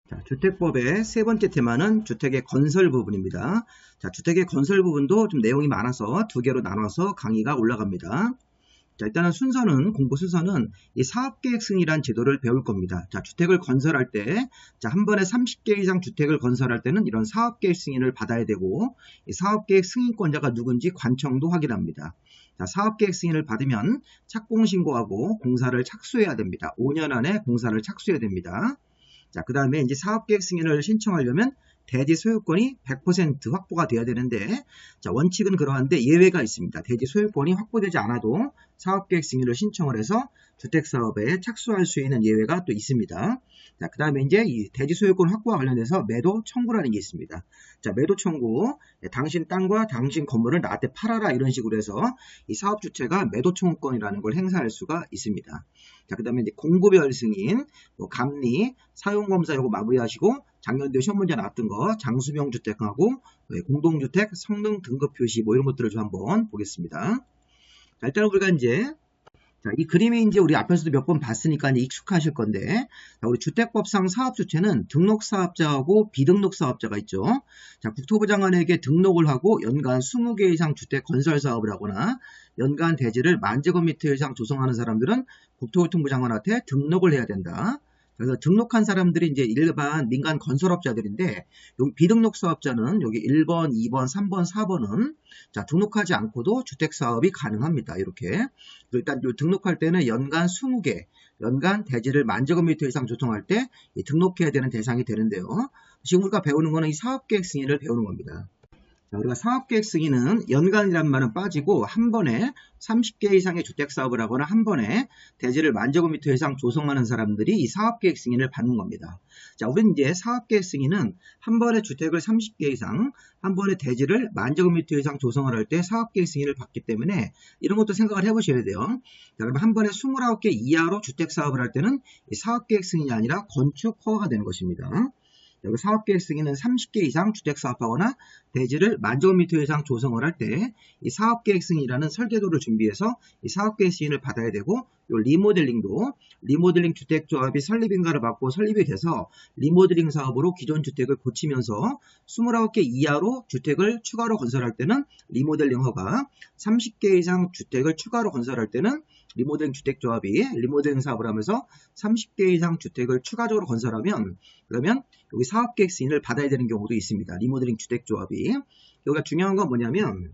자, 주택법의 세 번째 테마는 주택의 건설 부분입니다. 자, 주택의 건설 부분도 좀 내용이 많아서 두 개로 나눠서 강의가 올라갑니다. 자, 일단은 공부 순서는 이 사업계획 승인이란 제도를 배울 겁니다. 자, 주택을 건설할 때, 자, 한 번에 30개 이상 주택을 건설할 때는 이런 사업계획 승인을 받아야 되고, 이 사업계획 승인권자가 누군지 관청도 확인합니다. 자, 사업계획 승인을 받으면 착공신고하고 공사를 착수해야 됩니다. 5년 안에 공사를 착수해야 됩니다. 자, 그 다음에 이제 사업계획 승인을 신청하려면 대지 소유권이 100% 확보가 돼야 되는데, 자, 원칙은 그러한데 예외가 있습니다. 대지 소유권이 확보되지 않아도 사업계획 승인을 신청을 해서 주택사업에 착수할 수 있는 예외가 또 있습니다. 자, 그 다음에 이제 이 대지 소유권 확보와 관련해서 매도 청구라는 게 있습니다. 자, 매도 청구, 당신 땅과 당신 건물을 나한테 팔아라 이런 식으로 해서 이 사업주체가 매도 청구권이라는 걸 행사할 수가 있습니다. 자, 그 다음에 이제 공구별 승인, 감리, 사용검사 요거 마무리하시고 작년도에 시험 문제 나왔던 거 장수명 주택하고 공동주택 성능 등급 표시 뭐 이런 것들을 좀 한번 보겠습니다. 자, 일단 우리가 이제 이 그림이 이제 우리 앞에서도 몇 번 봤으니까 이제 익숙하실 건데, 자, 우리 주택법상 사업주체는 등록사업자하고 비등록사업자가 있죠. 자, 국토부 장관에게 등록을 하고 연간 20개 이상 주택 건설 사업을 하거나 연간 대지를 10,000제곱미터 이상 조성하는 사람들은 국토교통부 장관한테 등록을 해야 된다. 그래서 등록한 사람들이 이제 일반 민간 건설업자들인데, 여기 비등록 사업자는 여기 1번, 2번, 3번, 4번은 자, 등록하지 않고도 주택사업이 가능합니다. 이렇게. 일단 등록할 때는 연간 20개, 연간 대지를 10,000제곱미터 이상 조성할 때 등록해야 되는 대상이 되는데요. 지금 우리가 배우는 거는 이 사업계획 승인을 배우는 겁니다. 자, 우리가 사업계획 승인은 연간이란 말은 빠지고 한 번에 30개 이상의 주택사업을 하거나 한 번에 대지를 10,000제곱미터 이상 조성하는 사람들이 이 사업계획 승인을 받는 겁니다. 자, 우리는 이제 사업계획 승인은 한 번에 주택을 30개 이상, 한 번에 대지를 10,000제곱미터 이상 조성을 할 때 사업계획 승인을 받기 때문에 이런 것도 생각을 해보셔야 돼요. 자, 그러면 한 번에 29개 이하로 주택사업을 할 때는 이 사업계획 승인이 아니라 건축 허가가 되는 것입니다. 여기 사업계획 승인은 30개 이상 주택사업하거나 대지를 10,000제곱미터 이상 조성을 할 때 이 사업계획 승인이라는 설계도를 준비해서 이 사업계획 승인을 받아야 되고, 요 리모델링도 리모델링 주택조합이 설립인가를 받고 설립이 돼서 리모델링 사업으로 기존 주택을 고치면서 29개 이하로 주택을 추가로 건설할 때는 리모델링 허가, 30개 이상 주택을 추가로 건설할 때는 리모델링 주택조합이 리모델링 사업을 하면서 30개 이상 주택을 추가적으로 건설하면 그러면 여기 사업계획 승인을 받아야 되는 경우도 있습니다. 리모델링 주택조합이. 여기가 중요한 건 뭐냐면,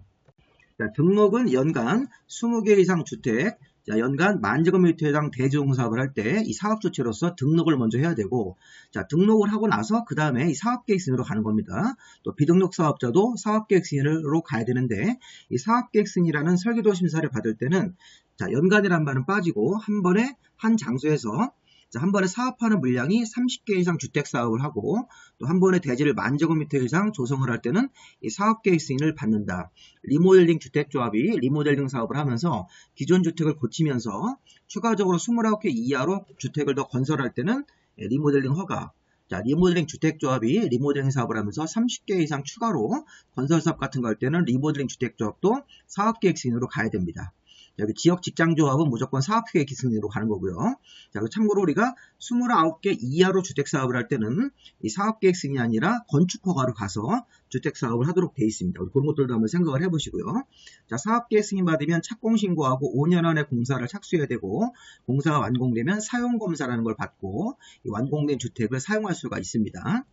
자, 등록은 연간 20개 이상 주택, 자, 연간 10,000제곱미터 이상 대지공사업을 할 때 이 사업주체로서 등록을 먼저 해야 되고, 자, 등록을 하고 나서 그 다음에 이 사업계획 승인으로 가는 겁니다. 또 비등록 사업자도 사업계획 승인으로 가야 되는데, 이 사업계획 승인이라는 설계도 심사를 받을 때는 자, 연간이란 말은 빠지고 한 번에 한 장소에서 자, 한 번에 사업하는 물량이 30개 이상 주택 사업을 하고 또 한 번에 대지를 10,000제곱미터 이상 조성을 할 때는 이 사업계획 승인을 받는다. 리모델링 주택조합이 리모델링 사업을 하면서 기존 주택을 고치면서 추가적으로 29개 이하로 주택을 더 건설할 때는 리모델링 허가. 자, 리모델링 주택조합이 리모델링 사업을 하면서 30개 이상 추가로 건설 사업 같은 거 할 때는 리모델링 주택조합도 사업계획 승인으로 가야 됩니다. 여기 지역 직장조합은 무조건 사업계획 승인으로 가는 거고요. 자, 참고로 우리가 29개 이하로 주택사업을 할 때는 이 사업계획 승인이 아니라 건축허가로 가서 주택사업을 하도록 되어 있습니다. 그런 것들도 한번 생각을 해보시고요. 자, 사업계획 승인 받으면 착공신고하고 5년 안에 공사를 착수해야 되고, 공사가 완공되면 사용검사라는 걸 받고 이 완공된 주택을 사용할 수가 있습니다. 자,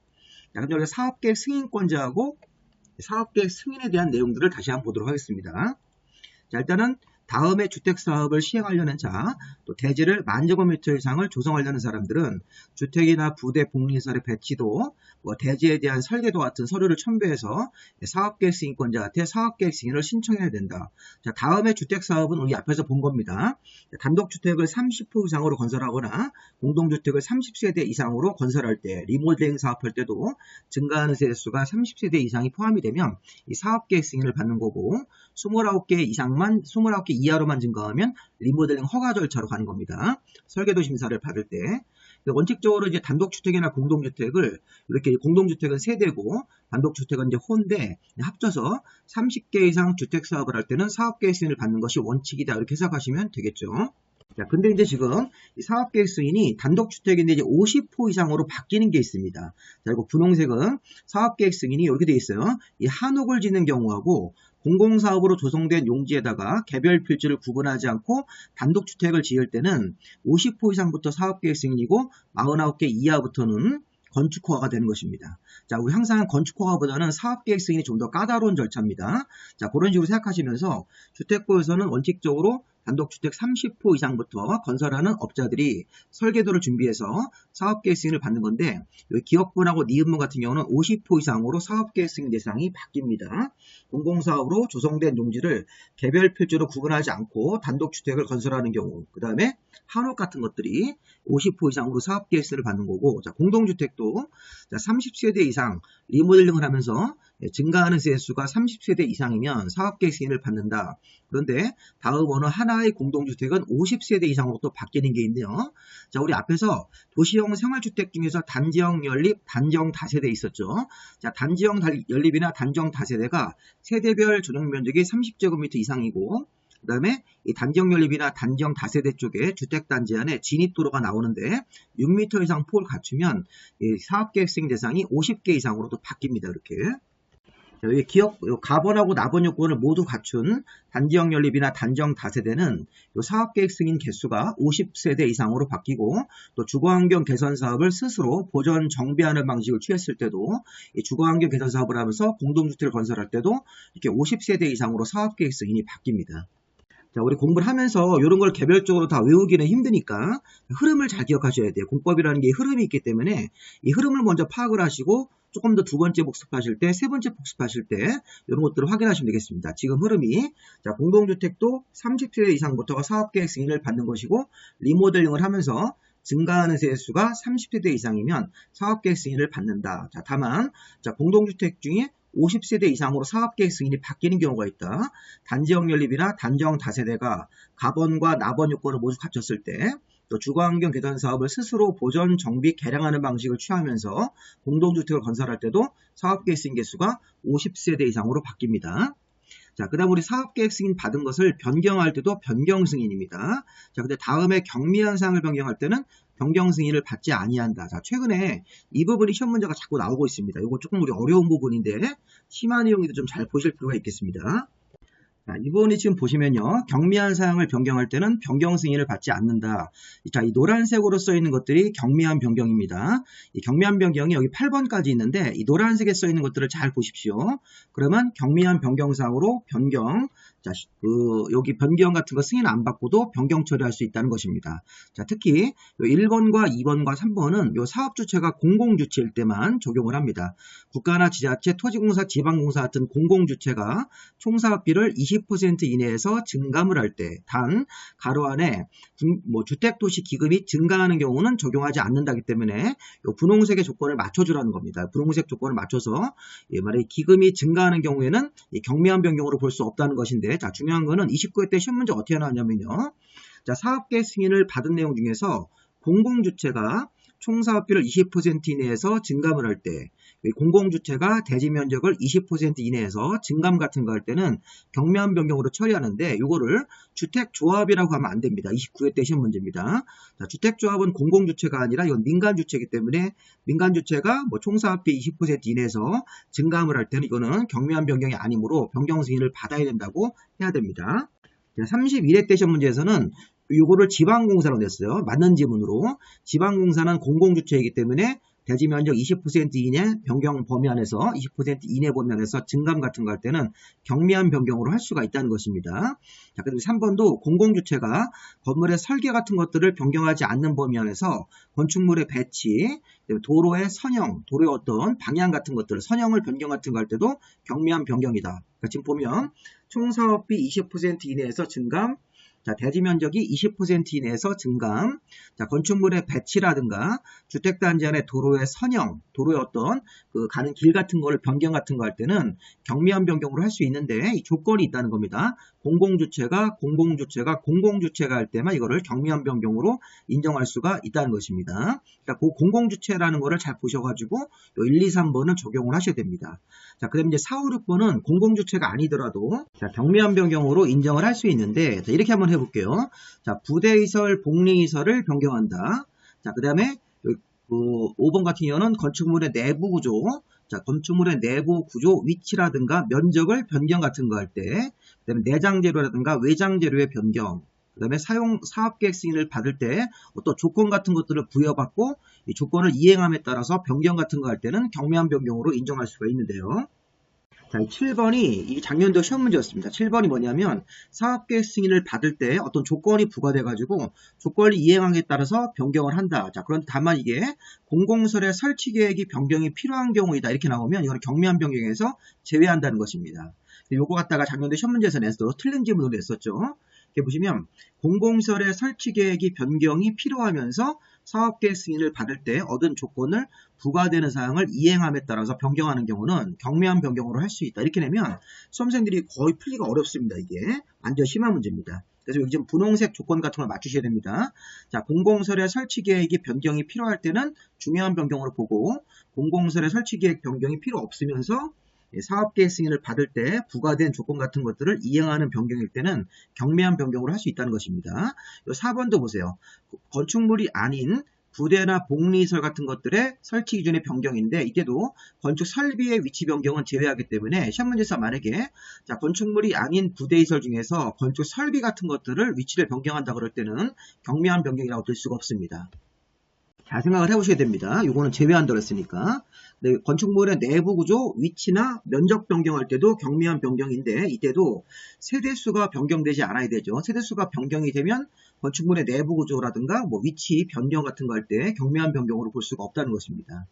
그럼 여기 사업계획 승인권자하고 사업계획 승인에 대한 내용들을 다시 한번 보도록 하겠습니다. 자, 일단은 다음에 주택사업을 시행하려는 자, 또 대지를 10,000제곱미터 이상을 조성하려는 사람들은 주택이나 부대 복리시설의 배치도, 대지에 대한 설계도 같은 서류를 첨부해서 사업계획 승인권자한테 사업계획 승인을 신청해야 된다. 자, 다음에 주택사업은 우리 앞에서 본 겁니다. 단독주택을 30호 이상으로 건설하거나 공동주택을 30세대 이상으로 건설할 때, 리모델링 사업할 때도 증가하는 세대수가 30세대 이상이 포함이 되면 이 사업계획 승인을 받는 거고, 29개 이하로만 증가하면 리모델링 허가 절차로 가는 겁니다. 설계도 심사를 받을 때. 원칙적으로 이제 단독주택이나 공동주택을 이렇게 공동주택은 세대고 단독주택은 이제 호인데 합쳐서 30개 이상 주택 사업을 할 때는 사업계획 승인을 받는 것이 원칙이다. 이렇게 해석하시면 되겠죠. 자, 근데 이제 지금 이 사업계획 승인이 단독주택인데 이제 50호 이상으로 바뀌는 게 있습니다. 자, 이거 분홍색은 사업계획 승인이 이렇게 돼 있어요. 이 한옥을 짓는 경우하고 공공사업으로 조성된 용지에다가 개별 필지를 구분하지 않고 단독주택을 지을 때는 50호 이상부터 사업계획 승인이고 49개 이하부터는 건축허가가 되는 것입니다. 자, 우리 항상 건축허가보다는 사업계획 승인이 좀 더 까다로운 절차입니다. 자, 그런 식으로 생각하시면서 주택부에서는 원칙적으로 단독주택 30호 이상부터 건설하는 업자들이 설계도를 준비해서 사업계획 승인을 받는 건데 여기 기업부하고 니은문 같은 경우는 50호 이상으로 사업계획 승인 대상이 바뀝니다. 공공사업으로 조성된 용지를 개별 필지로 구분하지 않고 단독주택을 건설하는 경우, 그 다음에 한옥 같은 것들이 50호 이상으로 사업계획 승인을 받는 거고, 자, 공동주택도 30세대 이상 리모델링을 하면서 증가하는 세대수가 30세대 이상이면 사업계획 승인을 받는다. 그런데 다음 어느 하나의 공동주택은 50세대 이상으로 또 바뀌는 게 있네요. 자, 우리 앞에서 도시형 생활주택 중에서 단지형 연립, 단지형 다세대 있었죠. 자, 단지형 연립이나 단지형 다세대가 세대별 전용 면적이 30제곱미터 이상이고, 그 다음에 이 단지형 연립이나 단지형 다세대 쪽에 주택단지 안에 진입도로가 나오는데 6m 이상 폭을 갖추면 이 사업계획 승인 대상이 50개 이상으로 또 바뀝니다. 이렇게. 여기 기업 가번하고 납번 요건을 모두 갖춘 단지형 연립이나 단지형 다세대는 사업계획 승인 개수가 50세대 이상으로 바뀌고, 또 주거환경 개선 사업을 스스로 보전 정비하는 방식을 취했을 때도 이 주거환경 개선 사업을 하면서 공동주택을 건설할 때도 이렇게 50세대 이상으로 사업계획 승인이 바뀝니다. 자, 우리 공부를 하면서 이런 걸 개별적으로 다 외우기는 힘드니까 흐름을 잘 기억하셔야 돼요. 공법이라는 게 흐름이 있기 때문에 이 흐름을 먼저 파악을 하시고 조금 더 두 번째 복습하실 때, 세 번째 복습하실 때 이런 것들을 확인하시면 되겠습니다. 지금 흐름이, 자, 공동주택도 30세대 이상부터가 사업계획 승인을 받는 것이고, 리모델링을 하면서 증가하는 세대수가 30세대 이상이면 사업계획 승인을 받는다. 자, 다만, 자, 공동주택 중에 50세대 이상으로 사업계획 승인이 바뀌는 경우가 있다. 단지형 연립이나 단지형 다세대가 가번과 납번 요건을 모두 갖췄을 때, 또 주거환경 개선 사업을 스스로 보전, 정비, 개량하는 방식을 취하면서 공동주택을 건설할 때도 사업계획 승인 개수가 50세대 이상으로 바뀝니다. 자, 그 다음 우리 사업계획 승인 받은 것을 변경할 때도 변경 승인입니다. 자, 근데 다음에 경미한 사항을 변경할 때는 변경 승인을 받지 아니한다. 자, 최근에 이 부분이 시험 문제가 자꾸 나오고 있습니다. 이거 조금 우리 어려운 부분인데 심화 내용도 좀 잘 보실 필요가 있겠습니다. 자, 이 부분이 지금 보시면요. 경미한 사항을 변경할 때는 변경 승인을 받지 않는다. 자, 이 노란색으로 써 있는 것들이 경미한 변경입니다. 이 경미한 변경이 여기 8번까지 있는데 이 노란색에 써 있는 것들을 잘 보십시오. 그러면 경미한 변경 사항으로 변경, 자, 여기 변경 같은 거 승인 안 받고도 변경 처리할 수 있다는 것입니다. 자, 특히 1번과 2번과 3번은 요 사업주체가 공공주체일 때만 적용을 합니다. 국가나 지자체, 토지공사, 지방공사 같은 공공주체가 총사업비를 20% 이내에서 증감을 할 때, 단 가로 안에 주택도시 기금이 증가하는 경우는 적용하지 않는다기 때문에 요 분홍색의 조건을 맞춰주라는 겁니다. 분홍색 조건을 맞춰서 만약에 기금이 증가하는 경우에는 경미한 변경으로 볼 수 없다는 것인데, 자, 중요한 거는 29회 때 시험 문제 어떻게 나왔냐면요. 자, 사업계획 승인을 받은 내용 중에서 공공주체가 총사업비를 20% 이내에서 증감을 할 때, 공공주체가 대지 면적을 20% 이내에서 증감 같은 거 할 때는 경미한 변경으로 처리하는데, 이거를 주택조합이라고 하면 안 됩니다. 29회 때 시험 문제입니다. 자, 주택조합은 공공주체가 아니라 이건 민간주체이기 때문에 민간주체가 총사업비 20% 이내에서 증감을 할 때는 이거는 경미한 변경이 아니므로 변경 승인을 받아야 된다고 해야 됩니다. 31회 때 시험 문제에서는 요거를 지방공사로 냈어요. 맞는 지문으로. 지방공사는 공공주체이기 때문에 대지 면적 20% 이내 변경 범위 안에서 20% 이내 범위 안에서 증감 같은 거 할 때는 경미한 변경으로 할 수가 있다는 것입니다. 자, 그리고 3번도 공공주체가 건물의 설계 같은 것들을 변경하지 않는 범위 안에서 건축물의 배치, 도로의 선형, 도로의 어떤 방향 같은 것들, 선형을 변경 같은 거 할 때도 경미한 변경이다. 그러니까 지금 보면 총사업비 20% 이내에서 증감, 자, 대지 면적이 20% 이내에서 증감, 자, 건축물의 배치라든가 주택단지 안에 도로의 선형, 도로의 어떤 가는 길 같은 거를 변경 같은 거 할 때는 경미한 변경으로 할 수 있는데 이 조건이 있다는 겁니다. 공공주체가 할 때만 이거를 경미한 변경으로 인정할 수가 있다는 것입니다. 자, 그 공공주체라는 거를 잘 보셔가지고 요 1, 2, 3번은 적용을 하셔야 됩니다. 자, 그 다음에 이제 4, 5, 6번은 공공주체가 아니더라도 자, 경미한 변경으로 인정을 할 수 있는데 자, 이렇게 한번 해볼게요. 자, 부대이설, 복리이설을 변경한다. 자, 그 다음에 5번 같은 경우는 건축물의 내부 구조, 자, 건축물의 내부 구조, 위치라든가 면적을 변경 같은 거 할 때, 그 다음에 내장 재료라든가 외장 재료의 변경, 그 다음에 사업계획 승인을 받을 때 어떤 조건 같은 것들을 부여받고 이 조건을 이행함에 따라서 변경 같은 거 할 때는 경미한 변경으로 인정할 수가 있는데요. 자, 7번이 이 작년도 시험 문제였습니다. 7번이 뭐냐면 사업계획 승인을 받을 때 어떤 조건이 부과돼 가지고 조건을 이행하기에 따라서 변경을 한다. 자, 그런데 다만 이게 공공설의 설치 계획이 변경이 필요한 경우이다. 이렇게 나오면 이거는 경미한 변경에서 제외한다는 것입니다. 요거 갖다가 작년도 시험 문제에서 냈어도 틀린 질문으로 냈었죠. 이렇게 보시면 공공설의 설치 계획이 변경이 필요하면서 사업계획 승인을 받을 때 얻은 조건을 부과되는 사항을 이행함에 따라서 변경하는 경우는 경미한 변경으로 할 수 있다. 이렇게 내면 수험생들이 거의 풀기가 어렵습니다. 이게 완전 심한 문제입니다. 그래서 여기 지금 분홍색 조건 같은 걸 맞추셔야 됩니다. 자, 공공설의 설치 계획이 변경이 필요할 때는 중요한 변경으로 보고 공공설의 설치 계획 변경이 필요 없으면서 사업계획 승인을 받을 때 부과된 조건 같은 것들을 이행하는 변경일 때는 경미한 변경으로 할 수 있다는 것입니다. 4번도 보세요. 건축물이 아닌 부대나 복리시설 같은 것들의 설치 기준의 변경인데 이때도 건축 설비의 위치 변경은 제외하기 때문에 시험 문제에서 만약에 자, 건축물이 아닌 부대시설 중에서 건축 설비 같은 것들을 위치를 변경한다 그럴 때는 경미한 변경이라고 될 수가 없습니다. 잘 생각을 해보셔야 됩니다. 이거는 제외한다고 했으니까. 네, 건축물의 내부 구조, 위치나 면적 변경할 때도 경미한 변경인데 이때도 세대수가 변경되지 않아야 되죠. 세대수가 변경이 되면 건축물의 내부 구조라든가 뭐 위치 변경 같은 거 할 때 경미한 변경으로 볼 수가 없다는 것입니다.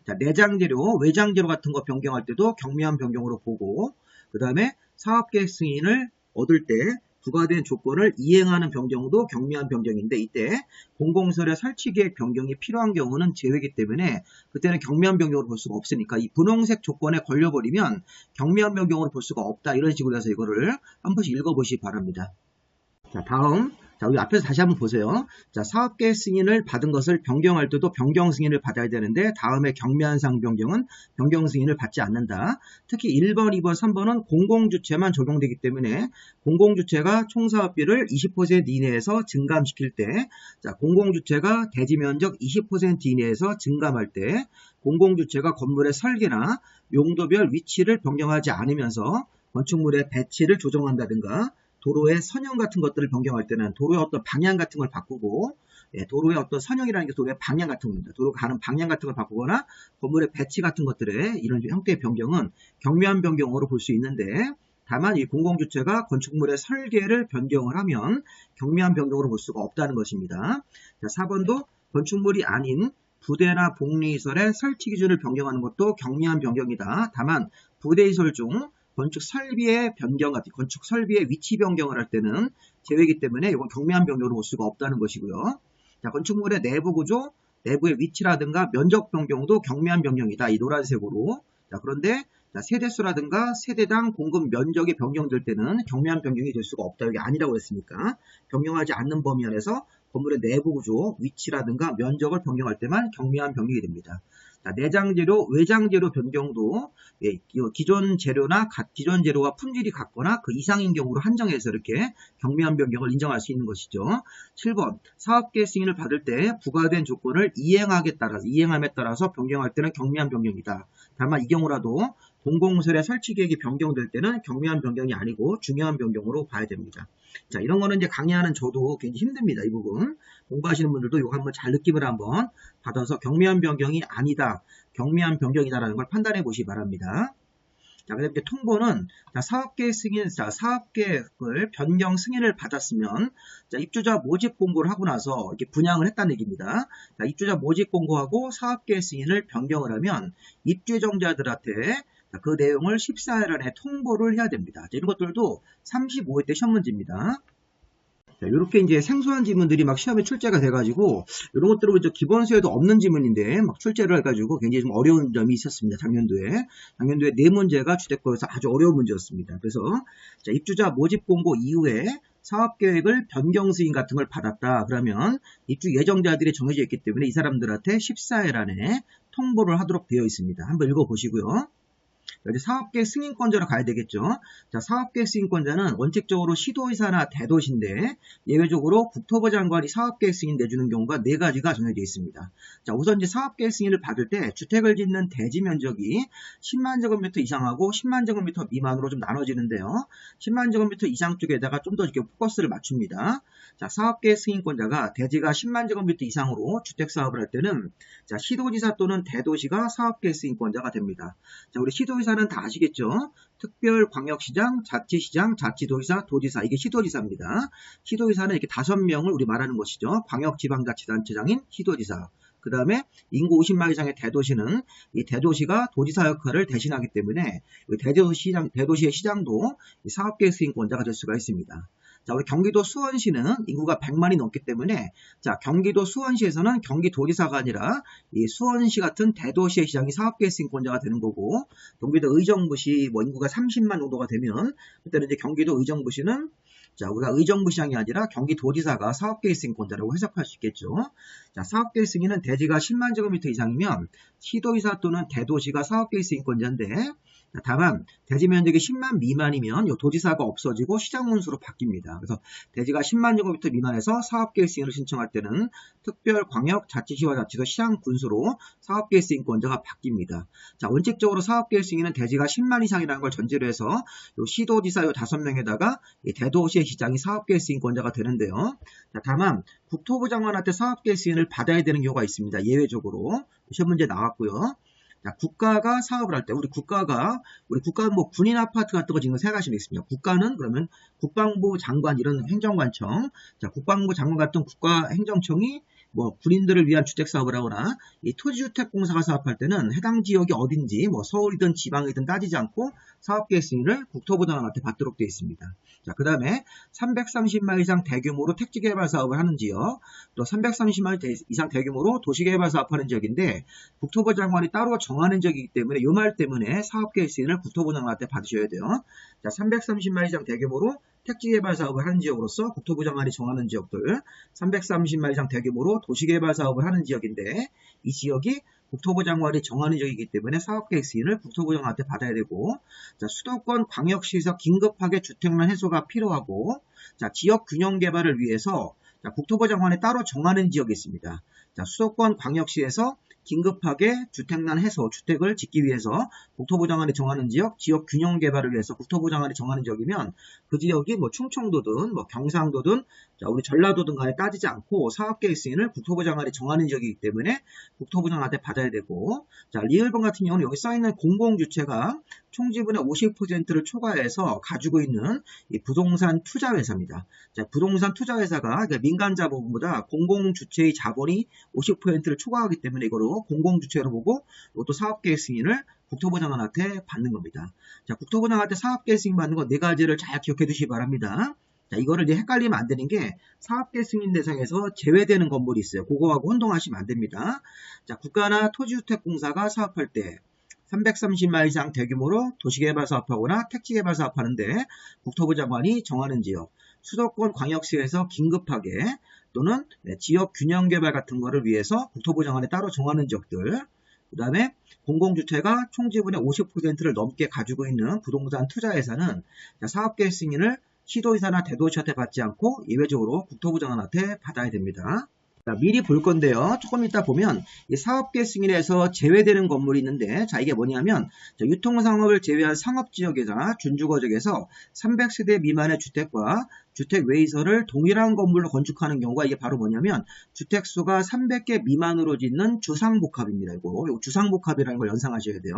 자, 내장 재료, 외장 재료 같은 거 변경할 때도 경미한 변경으로 보고 그 다음에 사업계획 승인을 얻을 때 부과된 조건을 이행하는 변경도 경미한 변경인데 이때 공공설의 설치계획 변경이 필요한 경우는 제외이기 때문에 그때는 경미한 변경으로 볼 수가 없으니까 이 분홍색 조건에 걸려버리면 경미한 변경으로 볼 수가 없다. 이런 식으로 해서 이거를 한 번씩 읽어보시기 바랍니다. 자, 다음. 자, 우리 앞에서 다시 한번 보세요. 자, 사업계획 승인을 받은 것을 변경할 때도 변경 승인을 받아야 되는데 다음에 경미한 사항 변경은 변경 승인을 받지 않는다. 특히 1번, 2번, 3번은 공공주체만 적용되기 때문에 공공주체가 총사업비를 20% 이내에서 증감시킬 때 자, 공공주체가 대지면적 20% 이내에서 증감할 때 공공주체가 건물의 설계나 용도별 위치를 변경하지 않으면서 건축물의 배치를 조정한다든가 도로의 선형 같은 것들을 변경할 때는 도로의 어떤 방향 같은 걸 바꾸고 도로의 어떤 선형이라는 게 도로의 방향 같은 겁니다. 도로가 가는 방향 같은 걸 바꾸거나 건물의 배치 같은 것들의 이런 형태의 변경은 경미한 변경으로 볼 수 있는데 다만 이 공공주체가 건축물의 설계를 변경을 하면 경미한 변경으로 볼 수가 없다는 것입니다. 자, 4번도 건축물이 아닌 부대나 복리시설의 설치 기준을 변경하는 것도 경미한 변경이다. 다만 부대시설 중 건축 설비의 변경 같은 건축 설비의 위치 변경을 할 때는 제외이기 때문에 이건 경미한 변경으로 볼 수가 없다는 것이고요. 자, 건축물의 내부 구조, 내부의 위치라든가 면적 변경도 경미한 변경이다. 이 노란색으로. 자, 그런데 자, 세대수라든가 세대당 공급 면적이 변경될 때는 경미한 변경이 될 수가 없다. 여기 아니라고 했으니까 변경하지 않는 범위 안에서 건물의 내부 구조, 위치라든가 면적을 변경할 때만 경미한 변경이 됩니다. 자, 내장 재료, 외장 재료 변경도 기존 재료나 기존 재료와 품질이 같거나 그 이상인 경우로 한정해서 이렇게 경미한 변경을 인정할 수 있는 것이죠. 7번 사업계획 승인을 받을 때 부과된 조건을 이행함에 따라서 변경할 때는 경미한 변경이다. 다만 이 경우라도 공공설의 설치 계획이 변경될 때는 경미한 변경이 아니고 중요한 변경으로 봐야 됩니다. 자, 이런 거는 이제 강의하는 저도 굉장히 힘듭니다. 이 부분. 공부하시는 분들도 이거 한번 잘 느낌을 한번 받아서 경미한 변경이 아니다, 경미한 변경이다라는 걸 판단해 보시기 바랍니다. 자, 그다음에 이제 통보는 자, 사업계획 승인, 자, 사업계획을 변경 승인을 받았으면 자, 입주자 모집 공고를 하고 나서 이렇게 분양을 했다는 얘기입니다. 자, 입주자 모집 공고하고 사업계획 승인을 변경을 하면 입주 예정자들한테 그 내용을 14일 안에 통보를 해야 됩니다. 이런 것들도 35회 때 시험 문제입니다. 자, 이렇게 이제 생소한 지문들이 막 시험에 출제가 돼가지고, 이런 것들은 이제 기본서에도 없는 지문인데, 막 출제를 해가지고 굉장히 좀 어려운 점이 있었습니다. 작년도에. 작년도에 4문제가 주택법에서 아주 어려운 문제였습니다. 그래서, 자, 입주자 모집 공고 이후에 사업계획을 변경 승인 같은 걸 받았다. 그러면 입주 예정자들이 정해져 있기 때문에 이 사람들한테 14일 안에 통보를 하도록 되어 있습니다. 한번 읽어보시고요. 여기 사업계획 승인권자로 가야 되겠죠. 자, 사업계획 승인권자는 원칙적으로 시도의사나 대도시인데 예외적으로 국토부 장관이 사업계획 승인 내주는 경우가 4가지가 정해져 있습니다. 자, 우선 이제 사업계획 승인을 받을 때 주택을 짓는 대지 면적이 10만 제곱미터 이상하고 10만 제곱미터 미만으로 좀 나눠지는데요. 10만 제곱미터 이상 쪽에다가 좀 더 이렇게 포커스를 맞춥니다. 자, 사업계획 승인권자가 대지가 10만 제곱미터 이상으로 주택사업을 할 때는 자, 시도지사 또는 대도시가 사업계획 승인권자가 됩니다. 자, 우리 시도지사는 다 아시겠죠? 특별광역시장, 자치시장, 자치도지사, 도지사, 이게 시도지사입니다. 시도지사는 이렇게 5명을 우리 말하는 것이죠. 광역지방자치단체장인 시도지사. 그 다음에 인구 50만 이상의 대도시는 이 대도시가 도지사 역할을 대신하기 때문에 대도시의 시장도 사업계획 승인권자가 될 수가 있습니다. 자, 우리 경기도 수원시는 인구가 100만이 넘기 때문에 자, 경기도 수원시에서는 경기도지사가 아니라 이 수원시 같은 대도시의 시장이 사업계획 승인권자가 되는 거고, 경기도 의정부시 뭐 인구가 30만 정도가 되면 그때는 이제 경기도 의정부시는 자, 우리가 의정부시장이 아니라 경기도지사가 사업계획 승인권자라고 해석할 수 있겠죠. 자, 사업계획 승인은 대지가 10만 제곱미터 이상이면 시도지사 또는 대도시가 사업계획 승인권자인데, 다만 대지 면적이 10만 미만이면 이 도지사가 없어지고 시장군수로 바뀝니다. 그래서 대지가 10만 제곱미터 미만에서 사업계획 승인을 신청할 때는 특별광역자치시와 자치도 시장군수로 사업계획 승인권자가 바뀝니다. 자, 원칙적으로 사업계획 승인은 대지가 10만 이상이라는 걸 전제로 해서 요 시도지사 요 5명에다가 대도시의 시장이 사업계획 승인권자가 되는데요. 자, 다만 국토부 장관한테 사업계획 승인을 받아야 되는 경우가 있습니다. 예외적으로. 시험 문제 나왔고요. 자, 국가가 사업을 할 때, 우리 국가는 뭐 군인 아파트 같은 거 지금 생각하시면 되겠습니다. 국가는 그러면 국방부 장관 이런 행정관청, 자, 국방부 장관 같은 국가행정청이 뭐 군인들을 위한 주택 사업을 하거나 이 토지주택공사가 사업할 때는 해당 지역이 어딘지 뭐 서울이든 지방이든 따지지 않고 사업계획 승인을 국토부 장관한테 받도록 되어 있습니다. 자, 그 다음에 330만 이상 대규모로 택지개발 사업을 하는 지역, 또 330만 이상 대규모로 도시개발 사업하는 지역인데 국토부 장관이 따로 정하는 지역이기 때문에 이 말 때문에 사업계획 승인을 국토부 장관한테 받으셔야 돼요. 자, 330만 이상 대규모로 택지개발 사업을 하는 지역으로서 국토부 장관이 정하는 지역들, 330만 이상 대규모로 도시개발 사업을 하는 지역인데 이 지역이 국토부 장관이 정하는 지역이기 때문에 사업계획 승인을 국토부 장관한테 받아야 되고, 자, 수도권 광역시에서 긴급하게 주택난 해소가 필요하고, 자, 지역 균형 개발을 위해서 자, 국토부 장관이 따로 정하는 지역이 있습니다. 자, 수도권 광역시에서 긴급하게 주택난 해소, 주택을 짓기 위해서 국토부 장관이 정하는 지역, 지역 균형 개발을 위해서 국토부 장관이 정하는 지역이면 그 지역이 뭐 충청도든 뭐 경상도든 자, 우리 전라도든 간에 따지지 않고 사업계획 승인을 국토부 장관이 정하는 지역이기 때문에 국토부 장관한테 받아야 되고, 자, 리을번 같은 경우는 여기 써있는 공공주체가 총지분의 50%를 초과해서 가지고 있는 이 부동산 투자회사입니다. 자, 부동산 투자회사가 민간 자본보다 공공주체의 자본이 50%를 초과하기 때문에 이거로 공공주체로 보고 이것도 사업계획 승인을 국토부 장관한테 받는 겁니다. 자, 국토부 장관한테 사업계획 승인 받는 거 4가지를 잘 기억해 두시기 바랍니다. 자, 이거를 이제 헷갈리면 안 되는 게 사업계획 승인 대상에서 제외되는 건물이 있어요. 그거하고 혼동하시면 안 됩니다. 자, 국가나 토지주택공사가 사업할 때 330만 이상 대규모로 도시개발 사업하거나 택지개발 사업하는데 국토부 장관이 정하는 지역, 수도권 광역시에서 긴급하게 또는 지역 균형 개발 같은 거를 위해서 국토부 장관이 따로 정하는 지역들, 그 다음에 공공주체가 총지분의 50%를 넘게 가지고 있는 부동산 투자회사는 사업계획 승인을 시도지사나 대도시한테 받지 않고 예외적으로 국토부 장관한테 받아야 됩니다. 자, 미리 볼 건데요. 조금 이따 보면 이 사업계획 승인에서 제외되는 건물이 있는데, 자, 이게 뭐냐면 자, 유통상업을 제외한 상업지역이나 준주거지역에서 300세대 미만의 주택과 주택 외의설을 동일한 건물로 건축하는 경우가 이게 바로 뭐냐면 주택수가 300개 미만으로 짓는 주상복합입니다. 이거 주상복합이라는 걸 연상하셔야 돼요.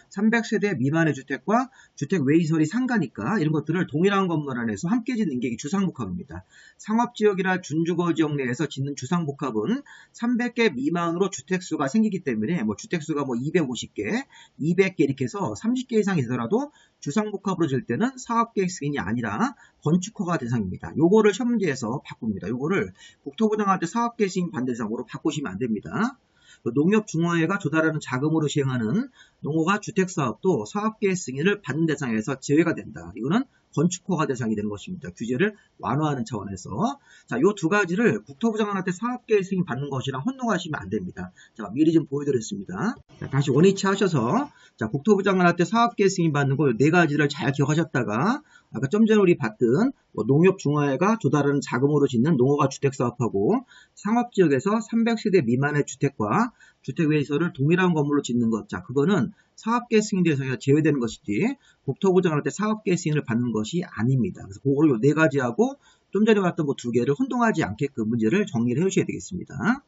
300세대 미만의 주택과 주택 외의설이 상가니까 이런 것들을 동일한 건물 안에서 함께 짓는 게 주상복합입니다. 상업지역이나 준주거지역 내에서 짓는 주상복합은 300개 미만으로 주택수가 생기기 때문에 뭐 주택수가 뭐 250개, 200개 이렇게 해서 30개 이상이 되더라도 주상복합으로 질 때는 사업계획 승인이 아니라 건축허가 대상입니다. 대상입니다. 요거를 시험 문제에서 바꿉니다. 요거를 국토부 장한테 사업계획 승인 반대 대상으로 바꾸시면 안 됩니다. 농협중앙회가 조달하는 자금으로 시행하는 농어가 주택사업도 사업계획 승인을 받는 대상에서 제외가 된다. 이거는 건축허가 대상이 되는 것입니다. 규제를 완화하는 차원에서. 자, 요 두 가지를 국토부 장관한테 사업계획 승인 받는 것이랑 혼동하시면 안 됩니다. 자, 미리 좀 보여드렸습니다. 자, 다시 원위치 하셔서, 자, 국토부 장관한테 사업계획 승인 받는 거 네 가지를 잘 기억하셨다가, 아까 좀 전에 우리 봤던 농협중앙회가 조달하는 자금으로 짓는 농어가 주택사업하고 상업지역에서 300세대 미만의 주택과 주택회의소를 동일한 건물로 짓는 것. 자, 그거는 사업계획 승인 대상에서 제외되는 것이지 국토부 장관한테 사업계획 승인을 받는 것이 아닙니다. 그래서 그거를 요 네 가지하고 좀 전에 봤던 그 두 개를 혼동하지 않게끔 문제를 정리를 해주셔야 되겠습니다.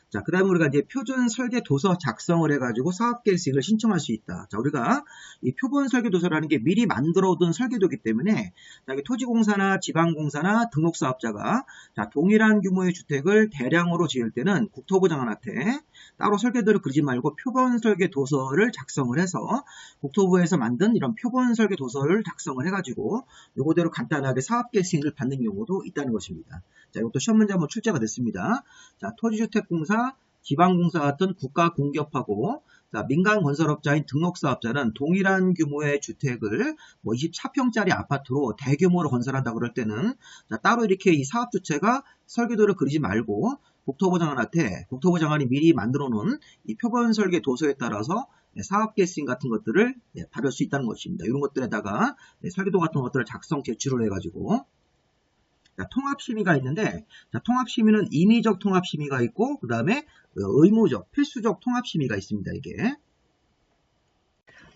자, 그 다음에 우리가 이제 표준 설계 도서 작성을 해가지고 사업계획 승인을 신청할 수 있다. 자, 우리가 이 표본 설계 도서라는 게 미리 만들어둔 설계도이기 때문에, 자, 토지공사나 지방공사나 등록사업자가, 자, 동일한 규모의 주택을 대량으로 지을 때는 국토부 장관한테 따로 설계도를 그리지 말고 표본 설계 도서를 작성을 해서 국토부에서 만든 이런 표본 설계 도서를 작성을 해가지고 요거대로 간단하게 사업계획 승인을 받는 경우도 있다는 것입니다. 자, 이것도 시험 문제 한번 출제가 됐습니다. 자, 토지주택공사, 지방공사 같은 국가 공기업하고, 자, 민간 건설업자인 등록사업자는 동일한 규모의 주택을 뭐 24평짜리 아파트로 대규모로 건설한다 그럴 때는, 자, 따로 이렇게 이 사업주체가 설계도를 그리지 말고 국토부 장관한테 국토부 장관이 미리 만들어 놓은 이 표본 설계 도서에 따라서 사업계획 승인 같은 것들을 받을 수 있다는 것입니다. 이런 것들에다가 설계도 같은 것들을 작성 제출을 해가지고, 자, 통합심의가 있는데, 자, 통합심의는 임의적 통합심의가 있고, 그 다음에 의무적, 필수적 통합심의가 있습니다, 이게.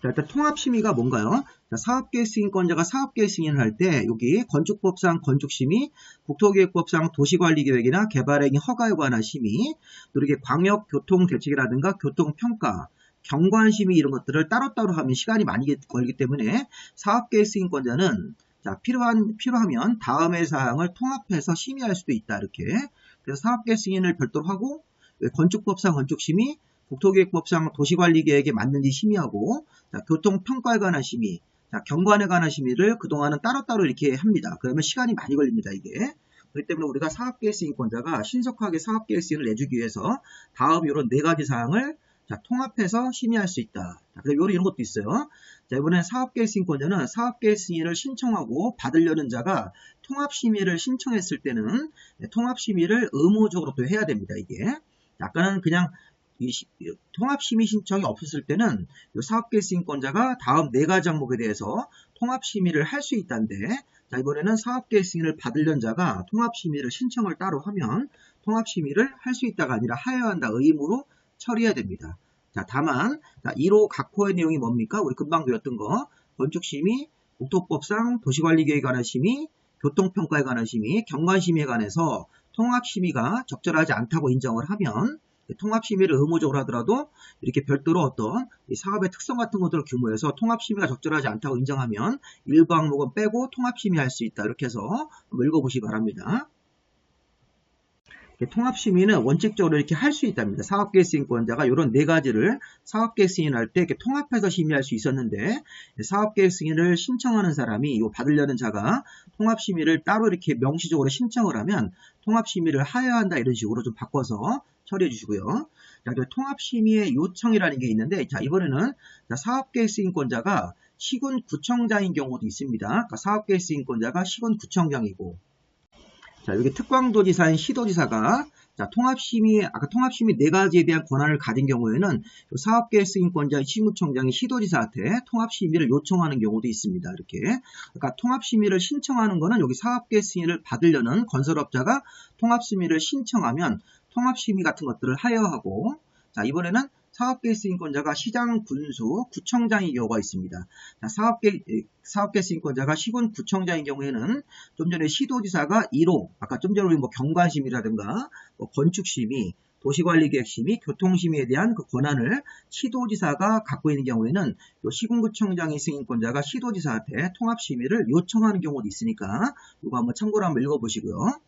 자, 일단 통합심의가 뭔가요? 자, 사업계획 승인권자가 사업계획 승인을 할 때, 여기 건축법상 건축심의, 국토기획법상 도시관리계획이나 개발행위 허가에 관한 심의, 또 이렇게 광역교통대책이라든가 교통평가, 경관심의 이런 것들을 따로따로 하면 시간이 많이 걸리기 때문에 사업계획 승인권자는, 자, 필요하면 다음의 사항을 통합해서 심의할 수도 있다, 이렇게. 그래서 사업계획 승인을 별도로 하고, 건축법상 건축심의, 국토기획법상 도시관리계획에 맞는지 심의하고, 자, 교통평가에 관한 심의, 자, 경관에 관한 심의를 그동안은 따로따로 이렇게 합니다. 그러면 시간이 많이 걸립니다, 이게. 그렇기 때문에 우리가 사업계획 승인권자가 신속하게 사업계획 승인을 내주기 위해서 다음 이런 네 가지 사항을, 자, 통합해서 심의할 수 있다. 자, 그래서 이런 것도 있어요. 자, 이번엔 사업계획 승인권자는 사업계획 승인을 신청하고 받으려는 자가 통합심의를 신청했을 때는 통합심의를 의무적으로 또 해야 됩니다, 이게. 아까는 그냥 통합심의 신청이 없었을 때는 사업계획 승인권자가 다음 네 가지 항목에 대해서 통합심의를 할 수 있다는데, 자, 이번에는 사업계획 승인을 받으려는 자가 통합심의를 신청을 따로 하면 통합심의를 할 수 있다가 아니라 하여야 한다, 의무로 처리해야 됩니다. 자, 다만, 자, 1호 각호의 내용이 뭡니까? 우리 금방 배웠던 거. 건축심의, 국토법상 도시관리계획에 관한 심의, 교통평가에 관한 심의, 경관심의에 관해서 통합심의가 적절하지 않다고 인정을 하면, 통합심의를 의무적으로 하더라도 이렇게 별도로 어떤 사업의 특성 같은 것들을 규모해서 통합심의가 적절하지 않다고 인정하면 일부 항목은 빼고 통합심의 할 수 있다. 이렇게 해서 읽어보시기 바랍니다. 통합심의는 원칙적으로 이렇게 할 수 있답니다. 사업계획 승인권자가 이런 네 가지를 사업계획 승인할 때 이렇게 통합해서 심의할 수 있었는데, 사업계획 승인을 신청하는 사람이 이 받으려는 자가 통합심의를 따로 이렇게 명시적으로 신청을 하면 통합심의를 하여야 한다, 이런 식으로 좀 바꿔서 처리해 주시고요. 자, 통합심의의 요청이라는 게 있는데, 자, 이번에는 사업계획 승인권자가 시군구청장인 경우도 있습니다. 그러니까 사업계획 승인권자가 시군구청장이고, 자, 여기 특광도지사인 시도지사가, 자, 아까 통합심의 네 가지에 대한 권한을 가진 경우에는 사업계획 승인권자인 시군구청장이 시도지사한테 통합심의를 요청하는 경우도 있습니다. 이렇게. 그러니까 통합심의를 신청하는 거는 여기 사업계획 승인을 받으려는 건설업자가 통합심의를 신청하면 통합심의 같은 것들을 하여하고, 자, 이번에는 사업계획 승인권자가 시장, 군수, 구청장인 경우가 있습니다. 자, 사업계획 승인권자가 시군 구청장인 경우에는 좀 전에 시도지사가 1호, 아까 좀 전에 우리 뭐 경관심의라든가 뭐 건축심의, 도시관리계획심의, 교통심의에 대한 그 권한을 시도지사가 갖고 있는 경우에는 시군구청장의 승인권자가 시도지사한테 통합심의를 요청하는 경우도 있으니까 이거 한번 참고로 한번 읽어보시고요.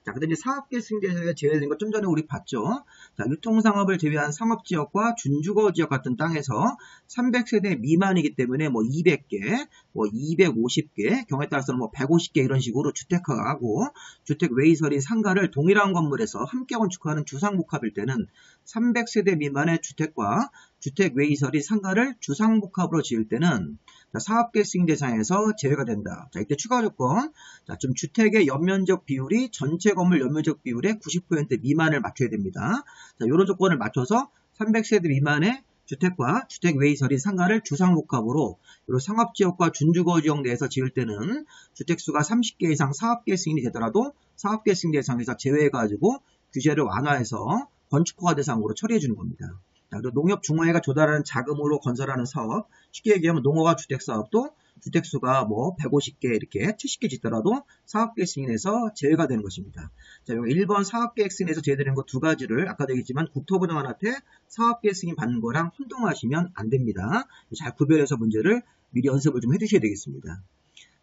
자, 근데 이제 사업계 승인대상에서 제외된 거 좀 전에 우리 봤죠? 자, 유통상업을 제외한 상업지역과 준주거지역 같은 땅에서 300세대 미만이기 때문에 뭐 200개, 뭐 250개, 경우에 따라서는 뭐 150개 이런 식으로 주택화가 하고 주택 외이설인 상가를 동일한 건물에서 함께 건축하는 주상복합일 때는 300세대 미만의 주택과 주택 외이설인 상가를 주상복합으로 지을 때는 사업계 승인 대상에서 제외가 된다. 자, 이때 추가 조건. 자, 좀 주택의 연면적 비율이 전체 건물 연면적 비율의 90% 미만을 맞춰야 됩니다. 자, 이런 조건을 맞춰서 300세대 미만의 주택과 주택 외이설인 상가를 주상복합으로 상업지역과 준주거지역 내에서 지을 때는 주택수가 30개 이상 사업계 승인이 되더라도 사업계 승인 대상에서 제외해가지고 규제를 완화해서 건축허가 대상으로 처리해 주는 겁니다. 그리고 농협 중앙회가 조달하는 자금으로 건설하는 사업, 쉽게 얘기하면 농어가 주택사업도 주택수가 뭐 150개 이렇게 70개 짓더라도 사업계획 승인에서 제외가 되는 것입니다. 자, 1번 사업계획 승인에서 제외되는 거 두 가지를 아까도 얘기했지만 국토부 장관한테 사업계획 승인 받는 거랑 혼동하시면 안 됩니다. 잘 구별해서 문제를 미리 연습을 좀 해두셔야 되겠습니다.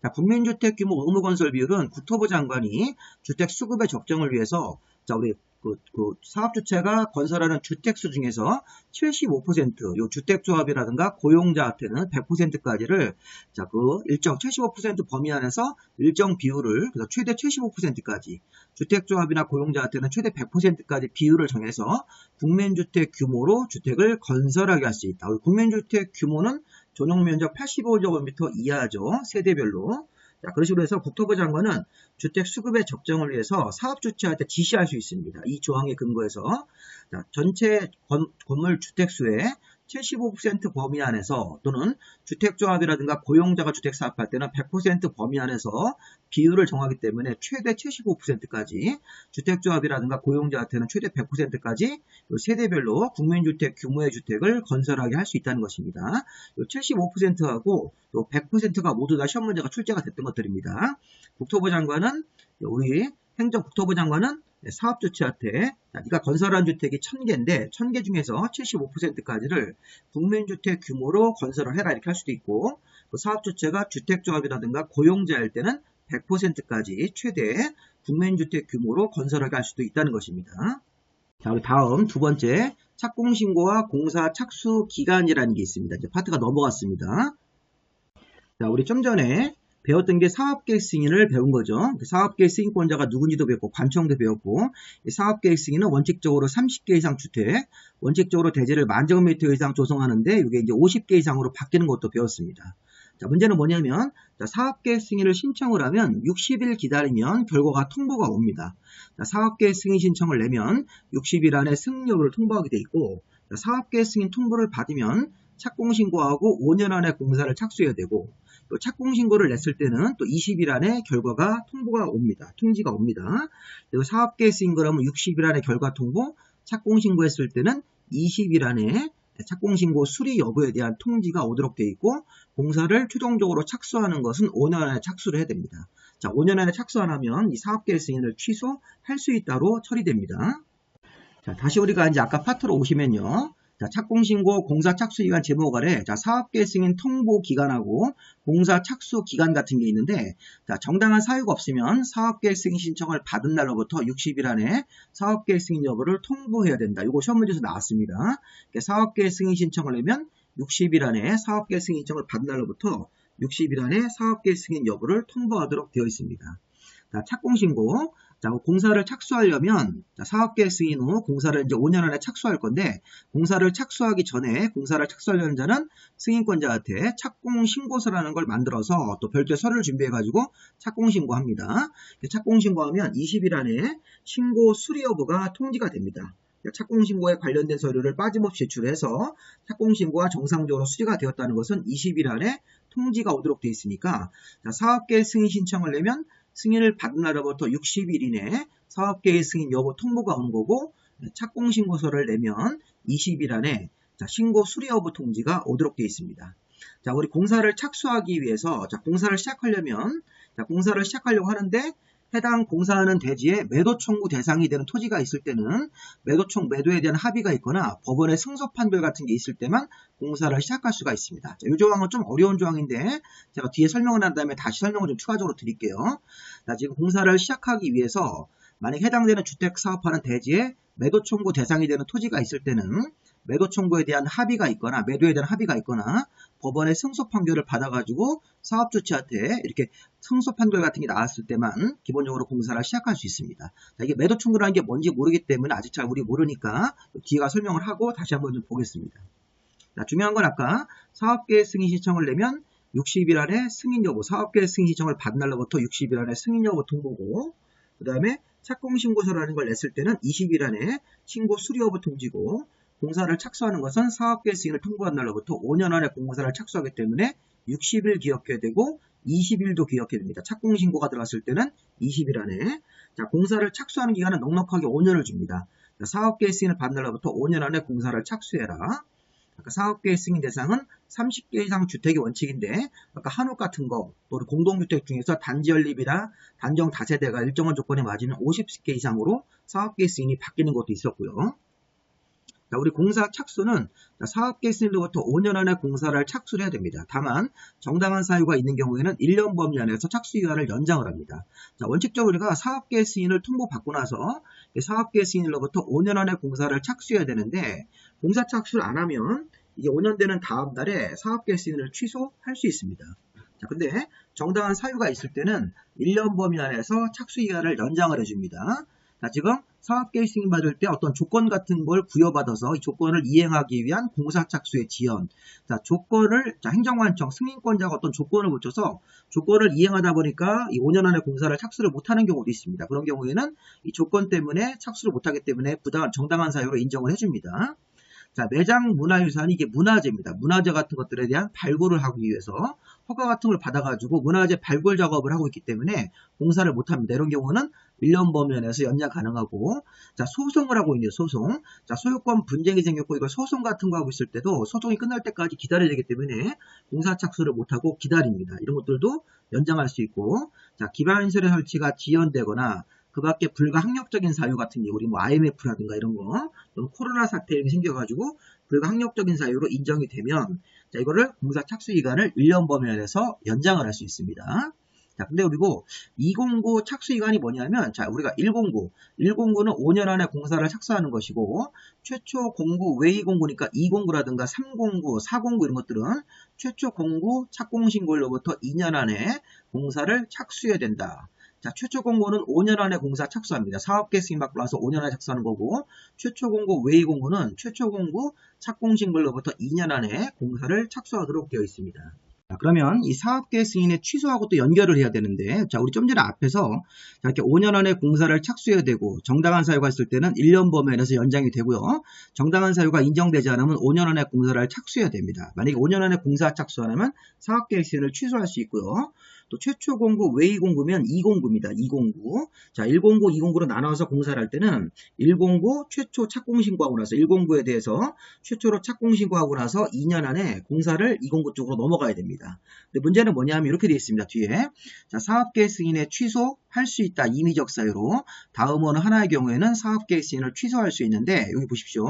자, 국민주택 규모 의무건설 비율은 국토부 장관이 주택 수급의 적정을 위해서 자, 우리 사업주체가 건설하는 주택수 중에서 75%, 요 주택조합이라든가 고용자한테는 100%까지를 자, 일정 75% 범위 안에서 일정 비율을 그래서 최대 75%까지 주택조합이나 고용자한테는 최대 100%까지 비율을 정해서 국민주택 규모로 주택을 건설하게 할 수 있다. 국민주택 규모는 전용면적 85제곱미터 이하죠. 세대별로. 자, 그런 식으로 해서 국토부 장관은 주택 수급의 적정을 위해서 사업주체한테 지시할 수 있습니다. 이 조항에 근거해서 자, 전체 건물 주택수의 75% 범위 안에서 또는 주택조합이라든가 고용자가 주택 사업할 때는 100% 범위 안에서 비율을 정하기 때문에 최대 75%까지 주택조합이라든가 고용자한테는 최대 100%까지 세대별로 국민주택 규모의 주택을 건설하게 할 수 있다는 것입니다. 75%하고 100%가 모두 다 시험 문제가 출제가 됐던 것들입니다. 국토부 장관은 우리 행정국토부 장관은 사업주체한테 네가 건설한 주택이 1000개인데 1000개 중에서 75%까지를 국민주택 규모로 건설을 해라 이렇게 할 수도 있고 사업주체가 주택조합이라든가 고용자일 때는 100%까지 최대 국민주택 규모로 건설하게 할 수도 있다는 것입니다. 자, 우리 다음 두 번째 착공신고와 공사 착수 기간이라는 게 있습니다. 이제 파트가 넘어갔습니다. 자, 우리 좀 전에 배웠던 게 사업계획 승인을 배운 거죠. 사업계획 승인권자가 누군지도 배웠고 관청도 배웠고 사업계획 승인은 원칙적으로 30개 이상 주택, 원칙적으로 대지를 10,000제곱미터 이상 조성하는데 이게 이제 50개 이상으로 바뀌는 것도 배웠습니다. 자, 문제는 뭐냐면 사업계획 승인을 신청을 하면 60일 기다리면 결과가 통보가 옵니다. 자, 사업계획 승인 신청을 내면 60일 안에 승인 여부를 통보하게 돼 있고 사업계획 승인 통보를 받으면 착공신고하고 5년 안에 공사를 착수해야 되고 또 착공신고를 냈을 때는 또 20일 안에 결과가 통지가 옵니다. 그리고 사업계획 승인 거라면 60일 안에 결과 통보, 착공신고했을 때는 20일 안에 착공신고 수리 여부에 대한 통지가 오도록 되어 있고 공사를 최종적으로 착수하는 것은 5년 안에 착수를 해야 됩니다. 자, 5년 안에 착수 안 하면 이 사업계획 승인을 취소할 수 있다로 처리됩니다. 자, 다시 우리가 이제 아까 파트로 오시면요. 자, 착공신고 공사 착수 기간 제목 아래 자, 사업계획 승인 통보 기간하고 공사 착수 기간 같은 게 있는데 자, 정당한 사유가 없으면 사업계획 승인 신청을 받은 날로부터 60일 안에 사업계획 승인 여부를 통보해야 된다. 이거 시험 문제에서 나왔습니다. 사업계획 승인 신청을 내면 60일 안에 사업계획 승인 신청을 받은 날로부터 60일 안에 사업계획 승인 여부를 통보하도록 되어 있습니다. 자, 착공신고 자, 공사를 착수하려면 사업계획 승인 후 공사를 이제 5년 안에 착수할 건데 공사를 착수하기 전에 공사를 착수하려는 자는 승인권자한테 착공신고서라는 걸 만들어서 또 별도의 서류를 준비해가지고 착공신고합니다. 착공신고하면 20일 안에 신고 수리 여부가 통지가 됩니다. 착공신고에 관련된 서류를 빠짐없이 제출해서 착공신고가 정상적으로 수리가 되었다는 것은 20일 안에 통지가 오도록 되어 있으니까 사업계획 승인 신청을 내면 승인을 받은 날로부터 60일 이내 사업계획 승인 여부 통보가 온 거고 착공신고서를 내면 20일 안에 신고 수리 여부 통지가 오도록 되어 있습니다. 자, 우리 공사를 착수하기 위해서 공사를 시작하려고 하는데 해당 공사하는 대지에 매도 청구 대상이 되는 토지가 있을 때는 매도에 대한 합의가 있거나 법원의 승소 판결 같은 게 있을 때만 공사를 시작할 수가 있습니다. 자, 이 조항은 좀 어려운 조항인데 제가 뒤에 설명을 한 다음에 다시 설명을 좀 추가적으로 드릴게요. 자, 지금 공사를 시작하기 위해서 만약 해당되는 주택 사업하는 대지에 매도 청구 대상이 되는 토지가 있을 때는 매도 청구에 대한 합의가 있거나 매도에 대한 합의가 있거나 법원의 승소 판결을 받아가지고 사업주체한테 이렇게 승소 판결 같은 게 나왔을 때만 기본적으로 공사를 시작할 수 있습니다. 자, 이게 매도 청구라는 게 뭔지 모르기 때문에 아직 잘 우리 모르니까 뒤에가 설명을 하고 다시 한번 좀 보겠습니다. 자, 중요한 건 아까 사업계획 승인 신청을 내면 60일 안에 승인 여부, 사업계획 승인 신청을 받은 날로부터 60일 안에 승인 여부 통보고, 그 다음에 착공신고서라는 걸 냈을 때는 20일 안에 신고 수리 여부 통지고, 공사를 착수하는 것은 사업계획 승인을 통보한 날로부터 5년 안에 공사를 착수하기 때문에 60일 기억해야 되고 20일도 기억해야 됩니다. 착공신고가 들어갔을 때는 20일 안에. 자, 공사를 착수하는 기간은 넉넉하게 5년을 줍니다. 사업계획 승인을 받은 날로부터 5년 안에 공사를 착수해라. 아까 사업계획 승인 대상은 30개 이상 주택이 원칙인데 아까 한옥 같은 거 또 공동주택 중에서 단지 연립이나 단정 다세대가 일정한 조건에 맞으면 50개 이상으로 사업계획 승인이 바뀌는 것도 있었고요. 자, 우리 공사 착수는 사업계획 승인으로부터 5년 안에 공사를 착수를 해야 됩니다. 다만 정당한 사유가 있는 경우에는 1년 범위 안에서 착수기간을 연장을 합니다. 자, 원칙적으로 우리가 사업계획 승인을 통보받고 나서 사업계획 승인으로부터 5년 안에 공사를 착수해야 되는데 공사 착수를 안 하면 이게 5년 되는 다음 달에 사업계획 승인을 취소할 수 있습니다. 자, 근데 정당한 사유가 있을 때는 1년 범위 안에서 착수기간을 연장을 해줍니다. 자, 지금 사업계획 승인 받을 때 어떤 조건 같은 걸 부여받아서 이 조건을 이행하기 위한 공사 착수의 지연. 자, 조건을, 행정관청, 승인권자가 어떤 조건을 붙여서 조건을 이행하다 보니까 이 5년 안에 공사를 착수를 못하는 경우도 있습니다. 그런 경우에는 이 조건 때문에 착수를 못하기 때문에 정당한 사유로 인정을 해줍니다. 자, 매장 문화유산이 이게 문화재입니다. 문화재 같은 것들에 대한 발굴을 하기 위해서 허가 같은 걸 받아가지고 문화재 발굴 작업을 하고 있기 때문에 공사를 못합니다. 이런 경우는 1년 범위 안에서 연장 가능하고, 자, 소송을 하고 있는 소송. 자, 소유권 분쟁이 생겼고 이거 소송 같은 거 하고 있을 때도 소송이 끝날 때까지 기다려야 되기 때문에 공사 착수를 못하고 기다립니다. 이런 것들도 연장할 수 있고, 자, 기반시설의 설치가 지연되거나 그 밖에 불가항력적인 사유 같은 게 우리 뭐 IMF라든가 이런 거 또는 코로나 사태 이런 게 생겨가지고 불가항력적인 사유로 인정이 되면 자, 이거를 공사 착수 기간을 1년 범위 안에서 연장을 할 수 있습니다. 자, 근데 그리고 209 착수 기간이 뭐냐면 자, 우리가 109는 5년 안에 공사를 착수하는 것이고 최초 공구 외의 공구니까 209라든가 309, 409 이런 것들은 최초 공구 착공 신고일로부터 2년 안에 공사를 착수해야 된다. 자, 최초 공고는 5년 안에 공사 착수합니다. 사업계획 승인 받고 나서 5년 안에 착수하는 거고 최초 공고 외의 공고는 최초 공고 착공신고일로부터 2년 안에 공사를 착수하도록 되어 있습니다. 자, 그러면 이 사업계획 승인의 취소하고 또 연결을 해야 되는데 자, 우리 좀 전에 앞에서 이렇게 5년 안에 공사를 착수해야 되고 정당한 사유가 있을 때는 1년 범위 안에서 연장이 되고요. 정당한 사유가 인정되지 않으면 5년 안에 공사를 착수해야 됩니다. 만약에 5년 안에 공사 착수 안 하면 사업계획 승인을 취소할 수 있고요. 또 최초 공고 외의 공고면 209입니다. 209. 자, 109, 209로 나눠서 공사를 할 때는 109 최초 착공 신고하고 나서 109에 대해서 최초로 착공 신고하고 나서 2년 안에 공사를 209 쪽으로 넘어가야 됩니다. 근데 문제는 뭐냐면 이렇게 되어 있습니다. 뒤에. 자, 사업계획 승인의 취소할 수 있다. 임의적 사유로. 다음 어느 하나의 경우에는 사업계획 승인을 취소할 수 있는데 여기 보십시오.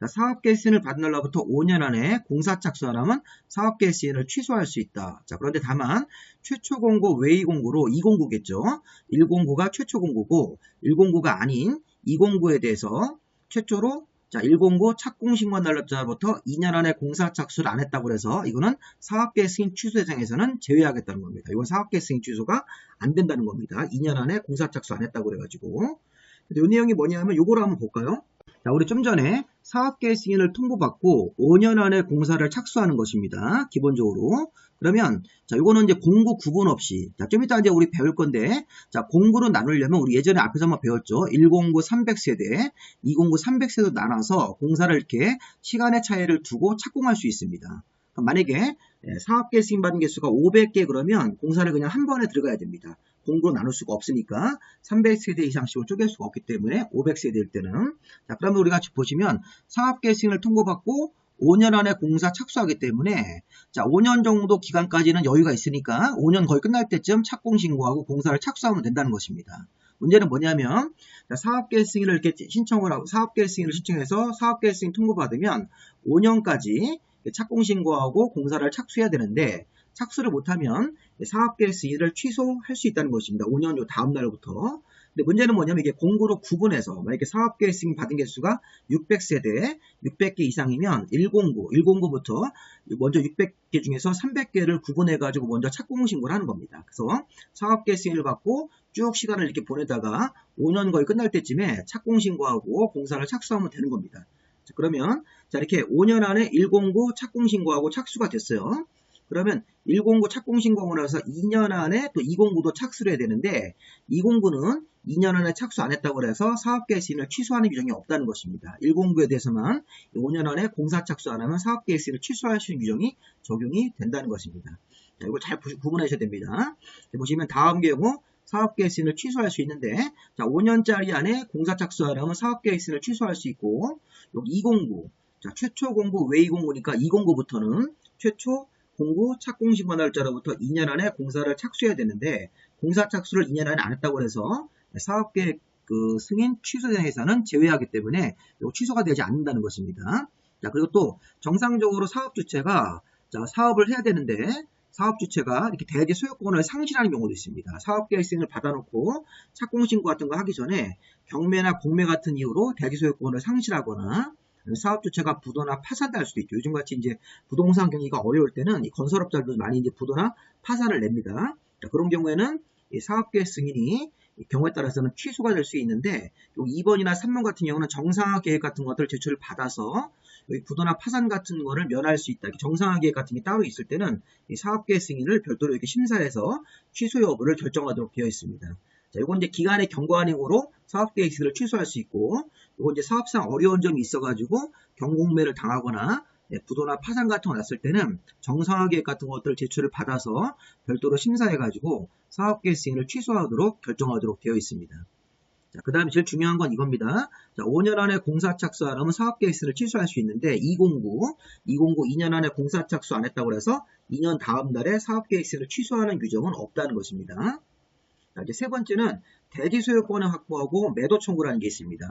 자, 사업계획 승인을 받은 날로부터 5년 안에 공사 착수 안 하면 사업계획 승인을 취소할 수 있다. 자, 그런데 다만 최초 공고 외의 공고로 209겠죠. 109가 최초 공고고 109가 아닌 209에 대해서 최초로 자, 109 착공 신고한 날로부터 2년 안에 공사 착수를 안 했다고 해서 이거는 사업계획 승인 취소 대상에서는 제외하겠다는 겁니다. 이건 사업계획 승인 취소가 안 된다는 겁니다. 2년 안에 공사 착수 안 했다고 그래가지고. 근데 이 내용이 뭐냐면 요거를 한번 볼까요? 자, 우리 좀 전에 사업계획 승인을 통보받고 5년 안에 공사를 착수하는 것입니다. 기본적으로. 그러면 자, 요거는 이제 공구 구분 없이 자, 좀 이따 이제 우리 배울 건데 자, 공구로 나누려면 우리 예전에 앞에서 한번 배웠죠. 109 300세대, 209 300세대 나눠서 공사를 이렇게 시간의 차이를 두고 착공할 수 있습니다. 만약에 사업계획 승인 받은 개수가 500개 그러면 공사를 그냥 한 번에 들어가야 됩니다. 공구로 나눌 수가 없으니까 300세대 이상씩으로 쪼갤 수가 없기 때문에 500세대일 때는 자, 그러면 우리가 보시면 사업계획 승인을 통보받고 5년 안에 공사 착수하기 때문에 자, 5년 정도 기간까지는 여유가 있으니까 5년 거의 끝날 때쯤 착공 신고하고 공사를 착수하면 된다는 것입니다. 문제는 뭐냐면 자, 사업계획 승인을 이렇게 신청을 하고 사업계획 승인을 신청해서 사업계획 승인 통보받으면 5년까지 착공 신고하고 공사를 착수해야 되는데 착수를 못하면 사업계획 승인을 취소할 수 있다는 것입니다. 5년 요 다음 날부터. 근데 문제는 뭐냐면 이게 공구로 구분해서 만약에 사업계획 승인 받은 개수가 600세대, 600개 이상이면 109부터 먼저 600개 중에서 300개를 구분해가지고 먼저 착공신고를 하는 겁니다. 그래서 사업계획 승인을 받고 쭉 시간을 이렇게 보내다가 5년 거의 끝날 때쯤에 착공신고하고 공사를 착수하면 되는 겁니다. 자, 그러면 자 이렇게 5년 안에 109 착공신고하고 착수가 됐어요. 그러면 109 착공신고하고 나서 2년 안에 또 209도 착수를 해야 되는데 209는 2년 안에 착수 안 했다고 해서 사업계획 승인을 취소하는 규정이 없다는 것입니다. 109에 대해서만 5년 안에 공사 착수 안 하면 사업계획 승인을 취소할 수 있는 규정이 적용이 된다는 것입니다. 자, 이걸 잘 구분하셔야 됩니다. 보시면 다음 경우 사업계획 승인을 취소할 수 있는데 자 5년짜리 안에 공사 착수 안 하면 사업계획 승인을 취소할 수 있고 여기 209 자 최초 공고 왜 209니까 209부터는 최초 공고 착공신고 날짜로부터 2년 안에 공사를 착수해야 되는데 공사 착수를 2년 안에 안 했다고 해서 사업계획 승인 취소 대상에서는 제외하기 때문에 취소가 되지 않는다는 것입니다. 자 그리고 또 정상적으로 사업 주체가 자 사업을 해야 되는데 사업 주체가 이렇게 대지 소유권을 상실하는 경우도 있습니다. 사업계획 승인을 받아놓고 착공신고 같은 거 하기 전에 경매나 공매 같은 이유로 대지 소유권을 상실하거나 사업 주체가 부도나 파산할 수도 있죠. 요즘같이 이제 부동산 경기가 어려울 때는 이 건설업자들도 많이 이제 부도나 파산을 냅니다. 자, 그런 경우에는 이 사업계획 승인이 경우에 따라서는 취소가 될 수 있는데 2번이나 3번 같은 경우는 정상화 계획 같은 것들을 제출을 받아서 여기 부도나 파산 같은 거를 면할 수 있다. 정상화 계획 같은 게 따로 있을 때는 이 사업계획 승인을 별도로 이렇게 심사해서 취소 여부를 결정하도록 되어 있습니다. 자, 이건 이제 기간의 경과행위로 사업계획 승인을 취소할 수 있고, 이건 이제 사업상 어려운 점이 있어가지고 경공매를 당하거나 부도나 파산 같은 거 났을 때는 정상화 계획 같은 것들을 제출을 받아서 별도로 심사해가지고 사업계획 승인을 취소하도록 결정하도록 되어 있습니다. 자, 그 다음에 제일 중요한 건 이겁니다. 자, 5년 안에 공사 착수 안 하면 사업계획 승인을 취소할 수 있는데 209 2년 안에 공사 착수 안 했다고 해서 2년 다음 달에 사업계획 승인을 취소하는 규정은 없다는 것입니다. 자, 이제 세 번째는 대지 소유권을 확보하고 매도 청구라는 게 있습니다.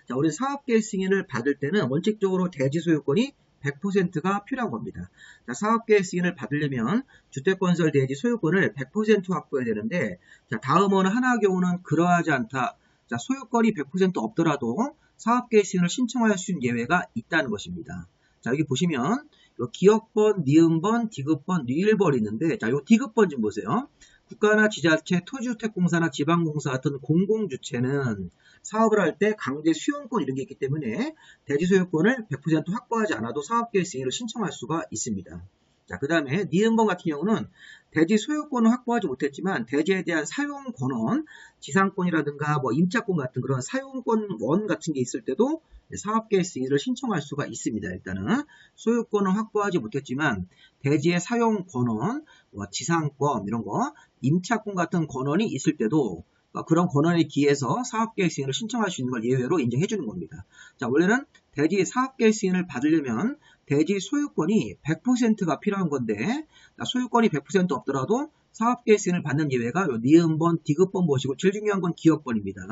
자, 우리 사업계획 승인을 받을 때는 원칙적으로 대지 소유권이 100%가 필요한 겁니다. 자, 사업계획 승인을 받으려면 주택건설 대지 소유권을 100% 확보해야 되는데, 자, 다음은 하나 경우는 그러하지 않다. 자, 소유권이 100% 없더라도 사업계획 승인을 신청할 수 있는 예외가 있다는 것입니다. 자, 여기 보시면 기업번, 니은번, 디귿번, 뉘일번이 있는데, 자, 요 디귿번 좀 보세요. 국가나 지자체, 토지주택공사나 지방공사 같은 공공주체는 사업을 할 때 강제 수용권 이런 게 있기 때문에 대지 소유권을 100% 확보하지 않아도 사업계획 승인을 신청할 수가 있습니다. 자, 그 다음에 니은번 같은 경우는 대지 소유권을 확보하지 못했지만 대지에 대한 사용 권원, 지상권이라든가 뭐 임차권 같은 그런 사용권원 같은 게 있을 때도 사업계획 승인을 신청할 수가 있습니다. 일단은 소유권을 확보하지 못했지만 대지의 사용 권원, 지상권 이런 거, 임차권 같은 권원이 있을 때도 그런 권한에 기해서 사업계획 승인을 신청할 수 있는 걸 예외로 인정해 주는 겁니다. 자, 원래는 대지 사업계획 승인을 받으려면 대지 소유권이 100%가 필요한 건데 소유권이 100% 없더라도 사업계획 승인을 받는 예외가 니은번, 디귿번 보시고 제일 중요한 건 기업번입니다.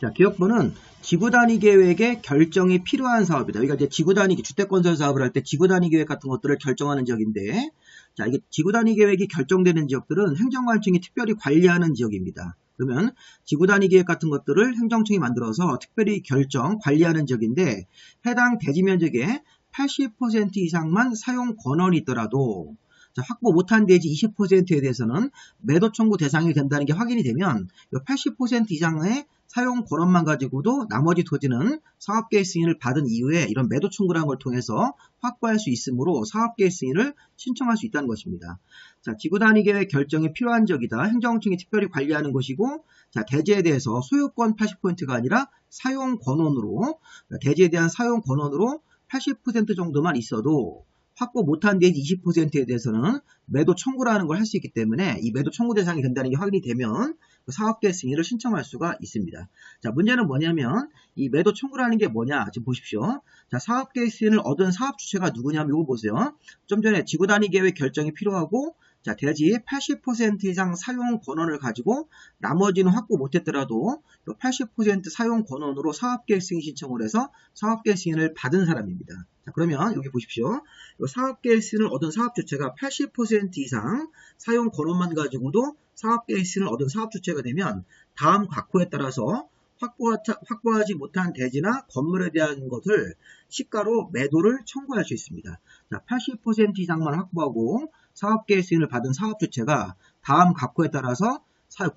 자, 기업번은 지구단위 계획의 결정이 필요한 사업이다. 여기가 이제 지구단위 주택건설 사업을 할 때 지구단위 계획 같은 것들을 결정하는 지역인데, 자, 이게 지구단위 계획이 결정되는 지역들은 행정관청이 특별히 관리하는 지역입니다. 그러면 지구단위 계획 같은 것들을 행정청이 만들어서 특별히 결정, 관리하는 지역인데, 해당 대지 면적의 80% 이상만 사용 권한이 있더라도, 자, 확보 못한 대지 20%에 대해서는 매도 청구 대상이 된다는 게 확인이 되면 80% 이상의 사용 권한만 가지고도 나머지 토지는 사업계획 승인을 받은 이후에 이런 매도 청구라는 걸 통해서 확보할 수 있으므로 사업계획 승인을 신청할 수 있다는 것입니다. 자, 지구단위 계획 결정이 필요한 지역이다. 행정청이 특별히 관리하는 것이고, 자, 대지에 대해서 소유권 80%가 아니라 사용 권한으로, 대지에 대한 사용 권한으로 80% 정도만 있어도 확보 못한 대지 20%에 대해서는 매도 청구라는 걸 할 수 있기 때문에 이 매도 청구 대상이 된다는 게 확인이 되면 사업계획 승인을 신청할 수가 있습니다. 자, 문제는 뭐냐면 이 매도 청구라는 게 뭐냐? 지금 보십시오. 자, 사업계획 승인을 얻은 사업 주체가 누구냐면 이거 보세요. 좀 전에 지구단위 계획 결정이 필요하고, 자, 대지의 80% 이상 사용 권한을 가지고 나머지는 확보 못했더라도 80% 사용 권한으로 사업계획 승인 신청을 해서 사업계획 승인을 받은 사람입니다. 자, 그러면 여기 보십시오. 사업계획 승인을 얻은 사업 주체가 80% 이상 사용 권한만 가지고도 사업계획 시인을 얻은 사업주체가 되면 다음 각호에 따라서 확보하지 못한 대지나 건물에 대한 것을 시가로 매도를 청구할 수 있습니다. 80% 이상만 확보하고 사업계획 시인을 받은 사업주체가 다음 각호에 따라서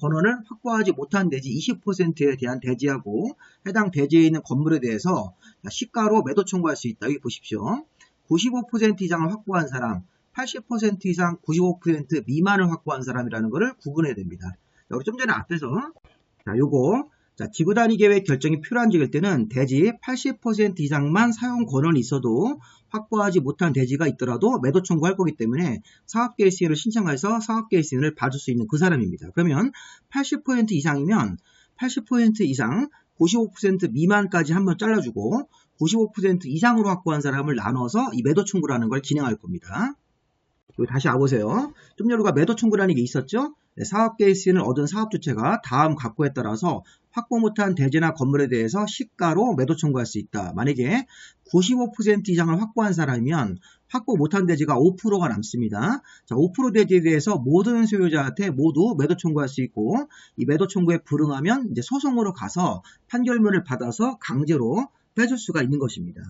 권원을 확보하지 못한 대지 20%에 대한 대지하고 해당 대지에 있는 건물에 대해서 시가로 매도 청구할 수 있다. 여기 보십시오. 95% 이상을 확보한 사람, 80% 이상 95% 미만을 확보한 사람이라는 것을 구분해야 됩니다. 여기 좀 전에 앞에서 요거 지구 단위 계획 결정이 필요한 지일 때는 대지 80% 이상만 사용 권한이 있어도 확보하지 못한 대지가 있더라도 매도 청구할 거기 때문에 사업계획 시인을 신청해서 사업계획 시인을 받을 수 있는 그 사람입니다. 그러면 80% 이상이면 80% 이상 95% 미만까지 한번 잘라주고 95% 이상으로 확보한 사람을 나눠서 이 매도 청구라는 걸 진행할 겁니다. 여기 다시 와보세요. 좀 전에 우리가 매도 청구라는 게 있었죠? 사업계획 시인을 얻은 사업주체가 다음 각호에 따라서 확보 못한 대지나 건물에 대해서 시가로 매도 청구할 수 있다. 만약에 95% 이상을 확보한 사람이면 확보 못한 대지가 5%가 남습니다. 5% 대지에 대해서 모든 소유자한테 모두 매도 청구할 수 있고 이 매도 청구에 불응하면 이제 소송으로 가서 판결문을 받아서 강제로 빼줄 수가 있는 것입니다.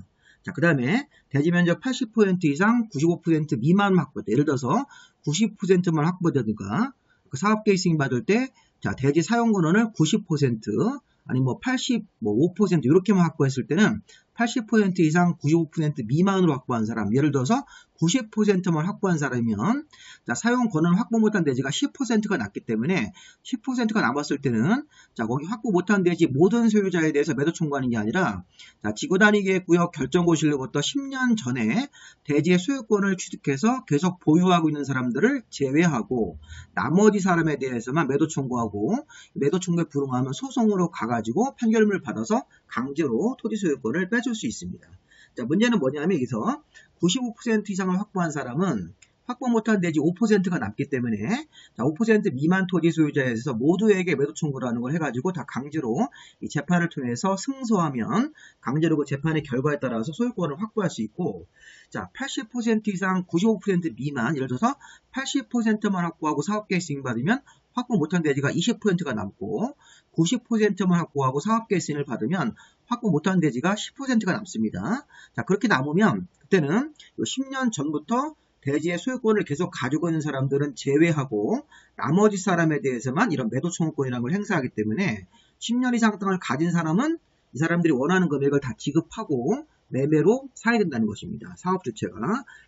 그 다음에 대지 면적 80% 이상 95% 미만 확보다. 예를 들어서 90%만 확보되든가 그 사업계획 시행 받을 때 대지 사용 권한을 90% 아니 85% 이렇게만 확보했을 때는 80% 이상 95% 미만으로 확보한 사람, 예를 들어서 90%만 확보한 사람이면 사용 권한 확보 못한 대지가 10%가 남기 때문에 10%가 남았을 때는 거기 확보 못한 대지 모든 소유자에 대해서 매도 청구하는 게 아니라 지구 단위 계획 구역 결정 고시로부터 10년 전에 대지의 소유권을 취득해서 계속 보유하고 있는 사람들을 제외하고 나머지 사람에 대해서만 매도 청구하고 매도 청구에 불응하면 소송으로 가가지고 판결문을 받아서 강제로 토지 소유권을 빼줄 수 있습니다. 문제는 뭐냐면 여기서 95% 이상을 확보한 사람은 확보 못한 대지 5%가 남기 때문에 5% 미만 토지 소유자에서 모두에게 매도 청구를 하는 걸 해가지고 다 강제로 이 재판을 통해서 승소하면 강제로 그 재판의 결과에 따라서 소유권을 확보할 수 있고 80% 이상 95% 미만, 예를 들어서 80%만 확보하고 사업계획 시행받으면 확보 못한 대지가 20%가 남고 90%만 확보하고 사업계획 시행을 받으면 확보 못한 대지가 10%가 남습니다. 그렇게 남으면 그때는 10년 전부터 대지의 소유권을 계속 가지고 있는 사람들은 제외하고 나머지 사람에 대해서만 이런 매도 청구권이라는 걸 행사하기 때문에 10년 이상 땅을 가진 사람은 이 사람들이 원하는 금액을 다 지급하고 매매로 사야 된다는 것입니다. 사업주체가.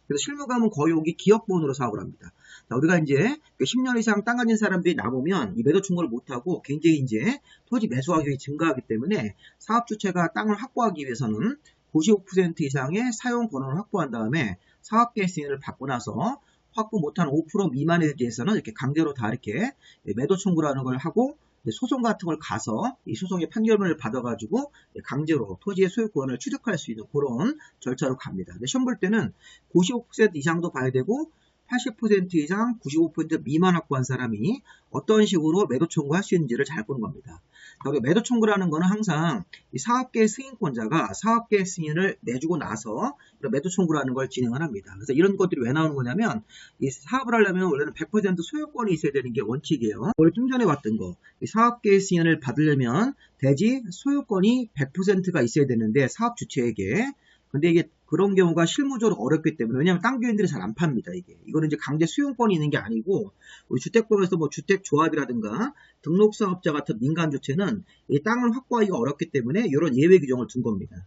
그래서 실무감은 거의 여기 기업본으로 사업을 합니다. 우리가 이제 10년 이상 땅 가진 사람들이 남으면 이 매도 청구를 못하고 굉장히 이제 토지 매수 가격이 증가하기 때문에 사업주체가 땅을 확보하기 위해서는 95% 이상의 사용 권한을 확보한 다음에 사업계획 시행을 받고 나서 확보 못한 5% 미만에 대해서는 이렇게 강제로 다 이렇게 매도 청구라는 걸 하고 소송 같은 걸 가서 이 소송의 판결문을 받아가지고 강제로 토지의 소유권을 취득할 수 있는 그런 절차로 갑니다. 근데 시험 볼 때는 95% 이상도 봐야 되고 80% 이상 95% 미만 확보한 사람이 어떤 식으로 매도 청구할 수 있는지를 잘 보는 겁니다. 우리 매도 청구라는 거는 항상 이 사업계획 승인권자가 사업계획 승인을 내주고 나서 매도 청구라는 걸 진행을 합니다. 그래서 이런 것들이 왜 나오는 거냐면 이 사업을 하려면 원래는 100% 소유권이 있어야 되는 게 원칙이에요. 원래 좀 전에 봤던 거, 이 사업계획 승인을 받으려면 대지 소유권이 100%가 있어야 되는데 사업 주체에게. 근데 이게 그런 경우가 실무적으로 어렵기 때문에, 왜냐하면 땅 교인들이 잘 안 팝니다. 이거는 이제 강제 수용권이 있는 게 아니고 우리 주택법에서 뭐 주택조합이라든가 등록사업자 같은 민간 주체는 이 땅을 확보하기가 어렵기 때문에 이런 예외 규정을 둔 겁니다.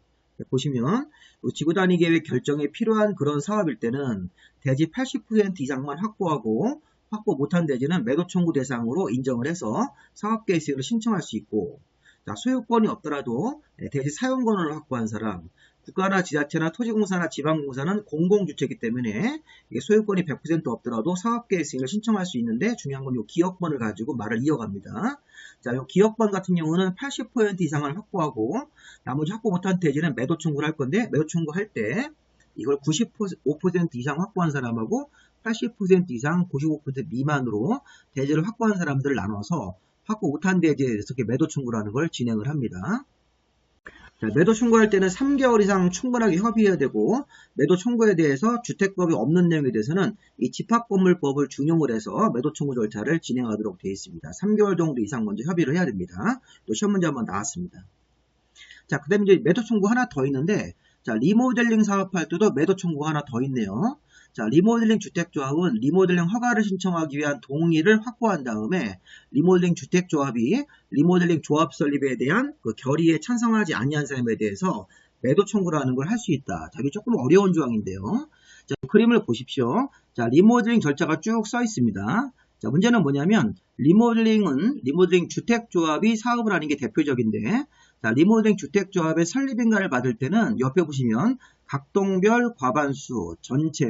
보시면 지구 단위 계획 결정에 필요한 그런 사업일 때는 대지 80% 이상만 확보하고 확보 못한 대지는 매도 청구 대상으로 인정을 해서 사업계획 시행을 신청할 수 있고, 소유권이 없더라도 대지 사용권을 확보한 사람, 국가나 지자체나 토지공사나 지방공사는 공공주체이기 때문에 소유권이 100% 없더라도 사업계획 시행을 신청할 수 있는데, 중요한 건 이 기업번을 가지고 말을 이어갑니다. 이 기업번 같은 경우는 80% 이상을 확보하고 나머지 확보 못한 대지는 매도 청구를 할 건데, 매도 청구할 때 이걸 95% 이상 확보한 사람하고 80% 이상 95% 미만으로 대지를 확보한 사람들을 나눠서 확보 못한 대지에 대해서 매도 청구라는 걸 진행을 합니다. 자, 매도 청구할 때는 3개월 이상 충분하게 협의해야 되고, 매도 청구에 대해서 주택법이 없는 내용에 대해서는 이 집합건물법을 준용을 해서 매도 청구 절차를 진행하도록 되어 있습니다. 3개월 정도 이상 먼저 협의를 해야 됩니다. 또 시험 문제 한번 나왔습니다. 자, 그 다음에 이제 매도 청구 하나 더 있는데, 자, 리모델링 사업할 때도 매도 청구가 하나 더 있네요. 자, 리모델링 주택조합은 리모델링 허가를 신청하기 위한 동의를 확보한 다음에 리모델링 주택조합이 리모델링 조합 설립에 대한 그 결의에 찬성하지 아니한 사람에 대해서 매도 청구를 하는 걸 할 수 있다. 자, 이게 조금 어려운 조항인데요. 자, 그림을 보십시오. 자, 리모델링 절차가 쭉 써 있습니다. 자, 문제는 뭐냐면 리모델링 주택조합이 사업을 하는 게 대표적인데, 자, 리모델링 주택조합의 설립인가를 받을 때는 옆에 보시면 각동별 과반수 전체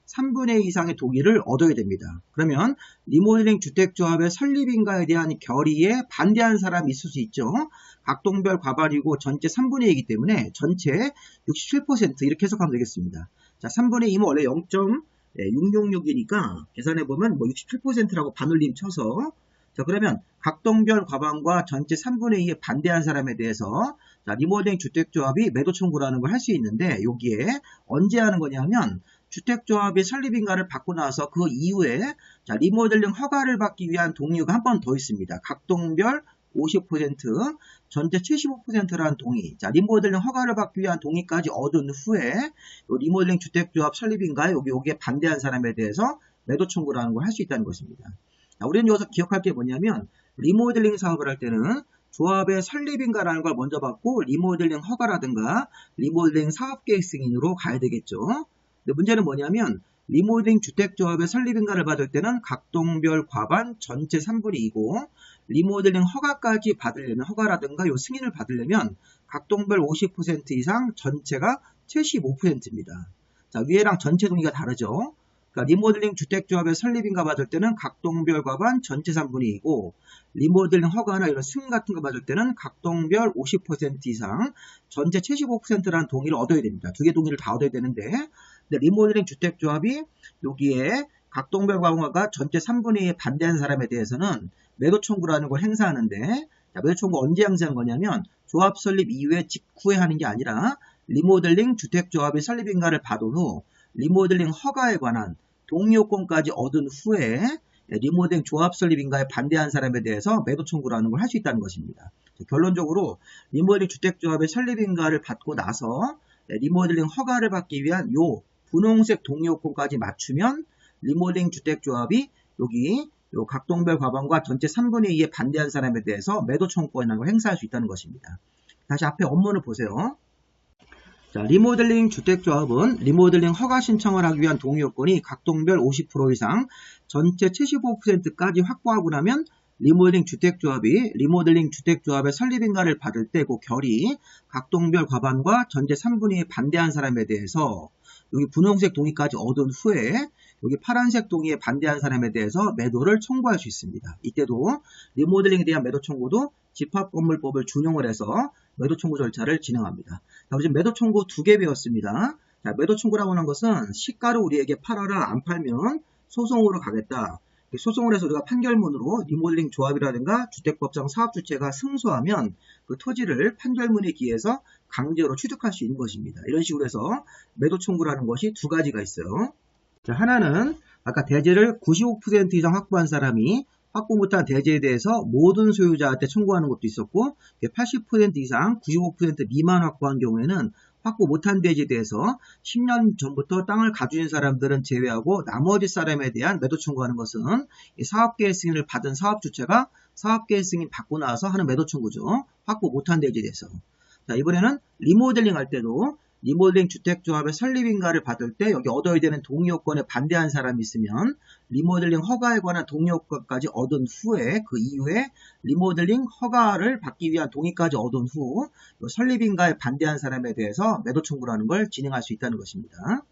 3분의 2 이상의 동의를 얻어야 됩니다. 그러면 리모델링 주택조합의 설립인가에 대한 결의에 반대하는 사람이 있을 수 있죠. 각동별 과반이고 전체 3분의 2이기 때문에 전체 67% 이렇게 해석하면 되겠습니다. 자, 3분의 2면 원래 0.666이니까 계산해보면 뭐 67%라고 반올림 쳐서, 자, 그러면 각동별 과반과 전체 3분의 2에 반대한 사람에 대해서 자, 리모델링 주택조합이 매도 청구를 하는 걸 할 수 있는데, 여기에 언제 하는 거냐면 주택조합의 설립인가를 받고 나서 그 이후에 자, 리모델링 허가를 받기 위한 동의가 한 번 더 있습니다. 각동별 50%, 전체 75%라는 동의. 자, 리모델링 허가를 받기 위한 동의까지 얻은 후에 리모델링 주택조합 설립인가에 여기에 반대한 사람에 대해서 매도 청구를 하는 걸 할 수 있다는 것입니다. 자, 우리는 여기서 기억할 게 뭐냐면 리모델링 사업을 할 때는 조합의 설립인가라는 걸 먼저 받고 리모델링 허가라든가 리모델링 사업계획 승인으로 가야 되겠죠. 근데 문제는 뭐냐면 리모델링 주택조합의 설립인가를 받을 때는 각동별 과반 전체 3분의 2고 리모델링 허가까지 받으려면 허가라든가 요 승인을 받으려면 각동별 50% 이상 전체가 75%입니다. 자, 위에랑 전체 동의가 다르죠. 그러니까 리모델링 주택조합의 설립인가 받을 때는 각동별 과반 전체 3분의 2고 리모델링 허가나 이런 승인 같은 거 받을 때는 각동별 50% 이상 전체 75%라는 동의를 얻어야 됩니다. 두 개 동의를 다 얻어야 되는데, 근데 리모델링 주택조합이 여기에 각동별 과반과 전체 3분의 2에 반대하는 사람에 대해서는 매도 청구를 하는 걸 행사하는데, 자, 매도 청구 언제 행사하는 거냐면 조합 설립 이후에 직후에 하는 게 아니라 리모델링 주택조합의 설립인가를 받은 후 리모델링 허가에 관한 동의 요건까지 얻은 후에 리모델링 조합 설립인가에 반대한 사람에 대해서 매도 청구를 하는 걸 할 수 있다는 것입니다. 결론적으로 리모델링 주택조합의 설립인가를 받고 나서 리모델링 허가를 받기 위한 요 분홍색 동의 요건까지 맞추면 리모델링 주택조합이 여기 요 각동별 과반과 전체 3분의 2에 반대한 사람에 대해서 매도 청구권을 행사할 수 있다는 것입니다. 다시 앞에 업무를 보세요. 자, 리모델링 주택조합은 리모델링 허가 신청을 하기 위한 동의 요건이 각동별 50% 이상 전체 75%까지 확보하고 나면 리모델링 주택조합의 설립인가를 받을 때 그 결의 각동별 과반과 전체 3분의 2에 반대한 사람에 대해서 여기 분홍색 동의까지 얻은 후에 여기 파란색 동의에 반대한 사람에 대해서 매도를 청구할 수 있습니다. 이때도 리모델링에 대한 매도 청구도 집합건물법을 준용을 해서 매도 청구 절차를 진행합니다. 자, 우리 지금 매도 청구 2개 배웠습니다. 자, 매도 청구라고 하는 것은 시가로 우리에게 팔아라, 안 팔면 소송으로 가겠다. 소송을 해서 우리가 판결문으로 리모델링 조합이라든가 주택법상 사업주체가 승소하면 그 토지를 판결문에 기해서 강제로 취득할 수 있는 것입니다. 이런 식으로 해서 매도 청구라는 것이 2가지가 있어요. 자, 하나는 아까 대지를 95% 이상 확보한 사람이 확보 못한 대지에 대해서 모든 소유자한테 청구하는 것도 있었고 80% 이상 95% 미만 확보한 경우에는 확보 못한 대지에 대해서 10년 전부터 땅을 가지고 있는 사람들은 제외하고 나머지 사람에 대한 매도 청구하는 것은 사업계획 승인을 받은 사업주체가 사업계획 승인 받고 나서 하는 매도 청구죠. 확보 못한 대지에 대해서. 자, 이번에는 리모델링 할 때도 리모델링 주택조합의 설립인가를 받을 때 여기 얻어야 되는 동의 요건에 반대한 사람이 있으면 리모델링 허가에 관한 동의 요건까지 얻은 후에 그 이후에 리모델링 허가를 받기 위한 동의까지 얻은 후 설립인가에 반대한 사람에 대해서 매도 청구를 하는 걸 진행할 수 있다는 것입니다.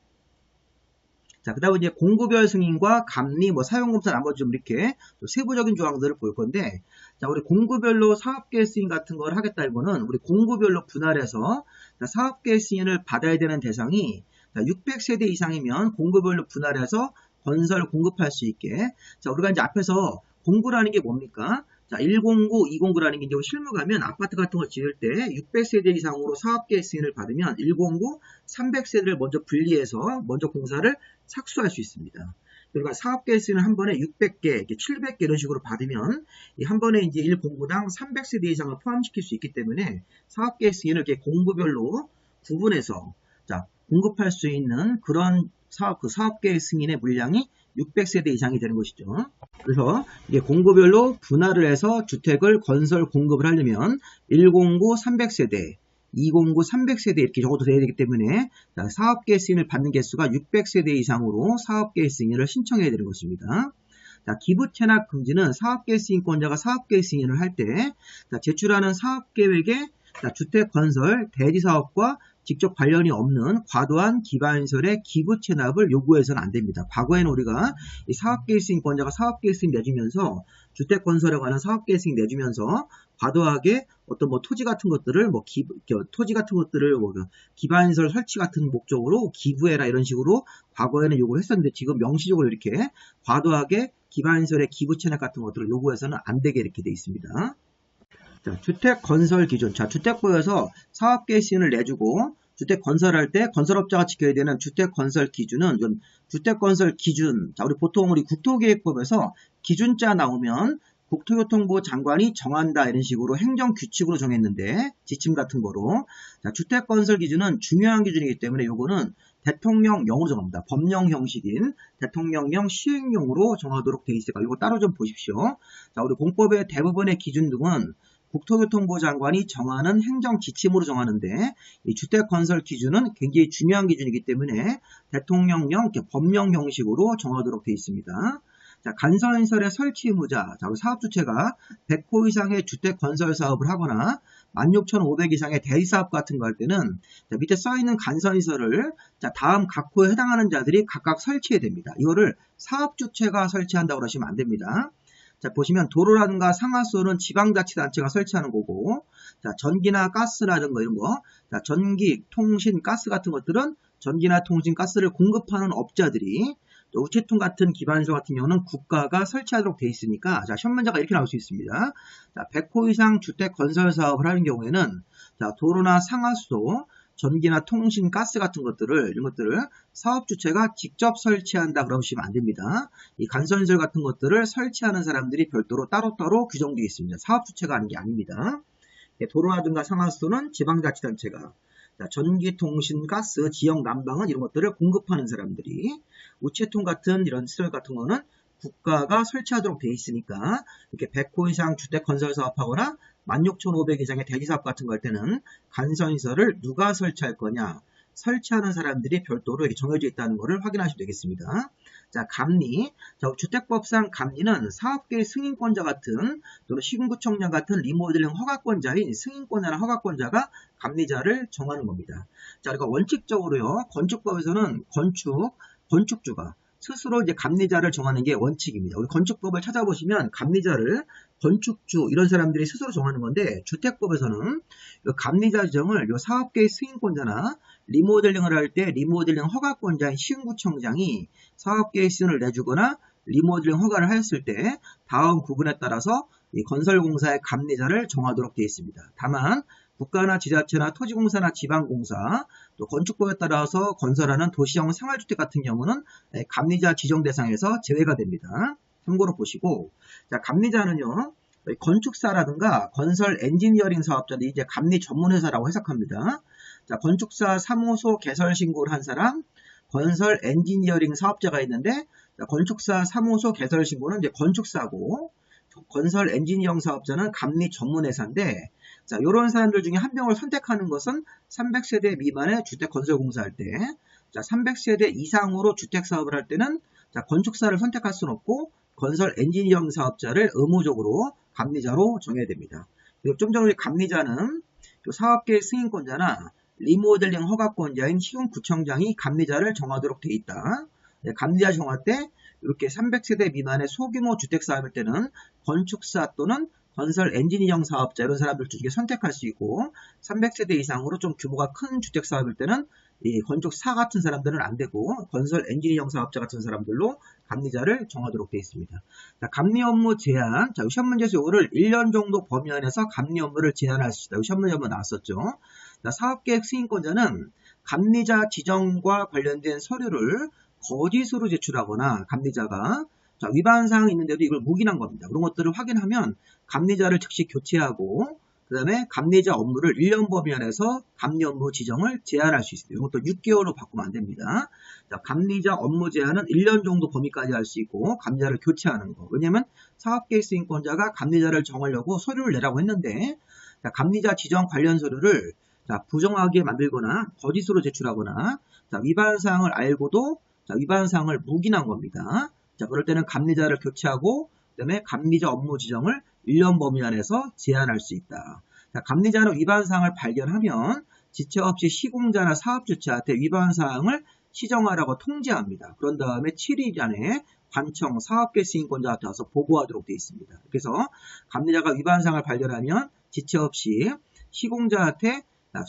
자, 그 다음에 이제 공구별 승인과 감리, 사용검사 나머지 좀 이렇게 또 세부적인 조항들을 볼 건데, 자, 우리 공구별로 사업계획 승인 같은 걸 하겠다고는 우리 공구별로 분할해서 사업계획 승인을 받아야 되는 대상이 600세대 이상이면 공구별로 분할해서 건설 공급할 수 있게. 자, 우리가 이제 앞에서 공구라는 게 뭡니까? 자, 109, 209라는 게 이제 실무 가면 아파트 같은 거 지을 때 600세대 이상으로 사업계획 승인을 받으면 109, 300세대를 먼저 분리해서 먼저 공사를 착수할 수 있습니다. 그러니까 사업계획 승인을 한 번에 600개, 700개 이런 식으로 받으면 한 번에 이제 109당 300세대 이상을 포함시킬 수 있기 때문에 사업계획 승인을 이렇게 공부별로 구분해서 자, 공급할 수 있는 그런 사업계획 승인의 물량이 600세대 이상이 되는 것이죠. 그래서 이게 공구별로 분할을 해서 주택을 건설 공급을 하려면 109 300세대, 209 300세대 이렇게 적어도 돼야 되기 때문에 사업계획 승인을 받는 개수가 600세대 이상으로 사업계획 승인을 신청해야 되는 것입니다. 자, 기부 체납 금지는 사업계획 승인권자가 사업계획 승인을 할 때 제출하는 사업계획에 주택 건설 대지사업과 직접 관련이 없는 과도한 기반시설의 기부 체납을 요구해서는 안 됩니다. 과거에는 우리가 이 사업계획 승인권자가 사업계획 승인 내주면서 주택 건설에 관한 사업계획 승인 내주면서 과도하게 어떤 토지 같은 것들을 기반시설 설치 같은 목적으로 기부해라 이런 식으로 과거에는 요구를 했었는데 지금 명시적으로 이렇게 과도하게 기반시설의 기부 체납 같은 것들을 요구해서는 안 되게 이렇게 돼 있습니다. 자, 주택 건설 기준. 자, 주택부에서 사업계획 승인을 내주고 주택 건설할 때 건설업자가 지켜야 되는 주택 건설 기준은 주택 건설 기준. 자, 우리 보통 우리 국토계획법에서 기준자 나오면 국토교통부 장관이 정한다 이런 식으로 행정규칙으로 정했는데 지침 같은 거로 자, 주택 건설 기준은 중요한 기준이기 때문에 요거는 대통령령으로 정합니다. 법령 형식인 대통령령 시행령으로 정하도록 되어 있으니까 이거 따로 좀 보십시오. 자, 우리 공법의 대부분의 기준 등은 국토교통부 장관이 정하는 행정지침으로 정하는데 이 주택건설 기준은 굉장히 중요한 기준이기 때문에 대통령령, 법령 형식으로 정하도록 되어 있습니다. 자, 간선시설의 설치 의무자, 사업주체가 100호 이상의 주택건설 사업을 하거나 16,500 이상의 대리사업 같은 거 할 때는 밑에 써있는 간선시설을 다음 각 호에 해당하는 자들이 각각 설치해야 됩니다. 이거를 사업주체가 설치한다고 그러시면 안 됩니다. 자, 보시면 도로라든가 상하수는 지방자치단체가 설치하는 거고, 자, 전기나 가스라든가 이런 거, 자, 전기, 통신, 가스 같은 것들은 전기나 통신, 가스를 공급하는 업자들이, 또 우체통 같은 기반시설 같은 경우는 국가가 설치하도록 되어 있으니까, 자, 시험 문제가 이렇게 나올 수 있습니다. 자, 100호 이상 주택 건설 사업을 하는 경우에는, 자, 도로나 상하수, 전기나 통신, 가스 같은 것들을 이런 것들을 사업 주체가 직접 설치한다 그러시면 안 됩니다. 이 간선시설 같은 것들을 설치하는 사람들이 별도로 따로따로 규정되어 있습니다. 사업 주체가 하는 게 아닙니다. 도로라든가 상하수는 지방자치단체가, 전기, 통신, 가스, 지역 난방은 이런 것들을 공급하는 사람들이, 우체통 같은 이런 시설 같은 거는 국가가 설치하도록 되어 있으니까 이렇게 100호 이상 주택 건설 사업하거나 16,500 이상의 대지사업 같은 거 할 때는 간선시설을 누가 설치할 거냐, 설치하는 사람들이 별도로 이렇게 정해져 있다는 것을 확인하시면 되겠습니다. 자, 감리. 자, 주택법상 감리는 사업계획 승인권자 같은 또는 시군구청장 같은 리모델링 허가권자인 승인권자나 허가권자가 감리자를 정하는 겁니다. 자, 그러니까 원칙적으로요, 건축법에서는 건축주가 스스로 이제 감리자를 정하는 게 원칙입니다. 우리 건축법을 찾아보시면 감리자를 건축주 이런 사람들이 스스로 정하는 건데 주택법에서는 감리자 지정을 사업계획 승인권자나 리모델링을 할 때 리모델링 허가권자인 시군구청장이 사업계획 승인을 내주거나 리모델링 허가를 하였을 때 다음 구분에 따라서 이 건설공사의 감리자를 정하도록 되어 있습니다. 다만 국가나 지자체나 토지공사나 지방공사, 또 건축법에 따라서 건설하는 도시형 생활주택 같은 경우는 감리자 지정 대상에서 제외가 됩니다. 참고로 보시고, 자, 감리자는요, 건축사라든가 건설 엔지니어링 사업자들이 이제 감리 전문회사라고 해석합니다. 자, 건축사 사무소 개설 신고를 한 사람, 건설 엔지니어링 사업자가 있는데, 자, 건축사 사무소 개설 신고는 이제 건축사고, 건설 엔지니어링 사업자는 감리 전문회사인데, 자, 이런 사람들 중에 한 명을 선택하는 것은 300세대 미만의 주택 건설 공사할 때, 자, 300세대 이상으로 주택 사업을 할 때는, 자, 건축사를 선택할 수는 없고, 건설 엔지니어링 사업자를 의무적으로 감리자로 정해야 됩니다. 그리고 좀 전에 감리자는 사업계획 승인권자나 리모델링 허가권자인 시군구청장이 감리자를 정하도록 되어 있다. 감리자 정할 때, 이렇게 300세대 미만의 소규모 주택 사업일 때는 건축사 또는 건설 엔지니어링 사업자 이런 사람들 중에 선택할 수 있고 300세대 이상으로 좀 규모가 큰 주택 사업일 때는 이 건축사 같은 사람들은 안 되고 건설 엔지니어링 사업자 같은 사람들로 감리자를 정하도록 되어 있습니다. 자, 감리 업무 제한. 자, 시험 문제에서 이거를 1년 정도 범위 안에서 감리 업무를 제한할 수 있다. 시험 문제 한번 나왔었죠. 자, 사업계획 승인권자는 감리자 지정과 관련된 서류를 거짓으로 제출하거나 감리자가 위반 사항이 있는데도 이걸 묵인한 겁니다. 그런 것들을 확인하면 감리자를 즉시 교체하고 그 다음에 감리자 업무를 1년 범위 안에서 감리 업무 지정을 제한할 수 있습니다. 이것도 6개월로 바꾸면 안 됩니다. 자, 감리자 업무 제한은 1년 정도 범위까지 할 수 있고 감리자를 교체하는 거. 왜냐하면 사업계획 승인권자가 감리자를 정하려고 서류를 내라고 했는데 자, 감리자 지정 관련 서류를 부정하게 만들거나 거짓으로 제출하거나 위반 사항을 알고도 위반 사항을 묵인한 겁니다. 자, 그럴 때는 감리자를 교체하고 그다음에 감리자 업무 지정을 1년 범위 안에서 제한할 수 있다. 자, 감리자는 위반 사항을 발견하면 지체 없이 시공자나 사업주체한테 위반 사항을 시정하라고 통지합니다. 그런 다음에 7일 안에 관청 사업계획 승인권자한테 와서 보고하도록 되어 있습니다. 그래서 감리자가 위반 사항을 발견하면 지체 없이 시공자한테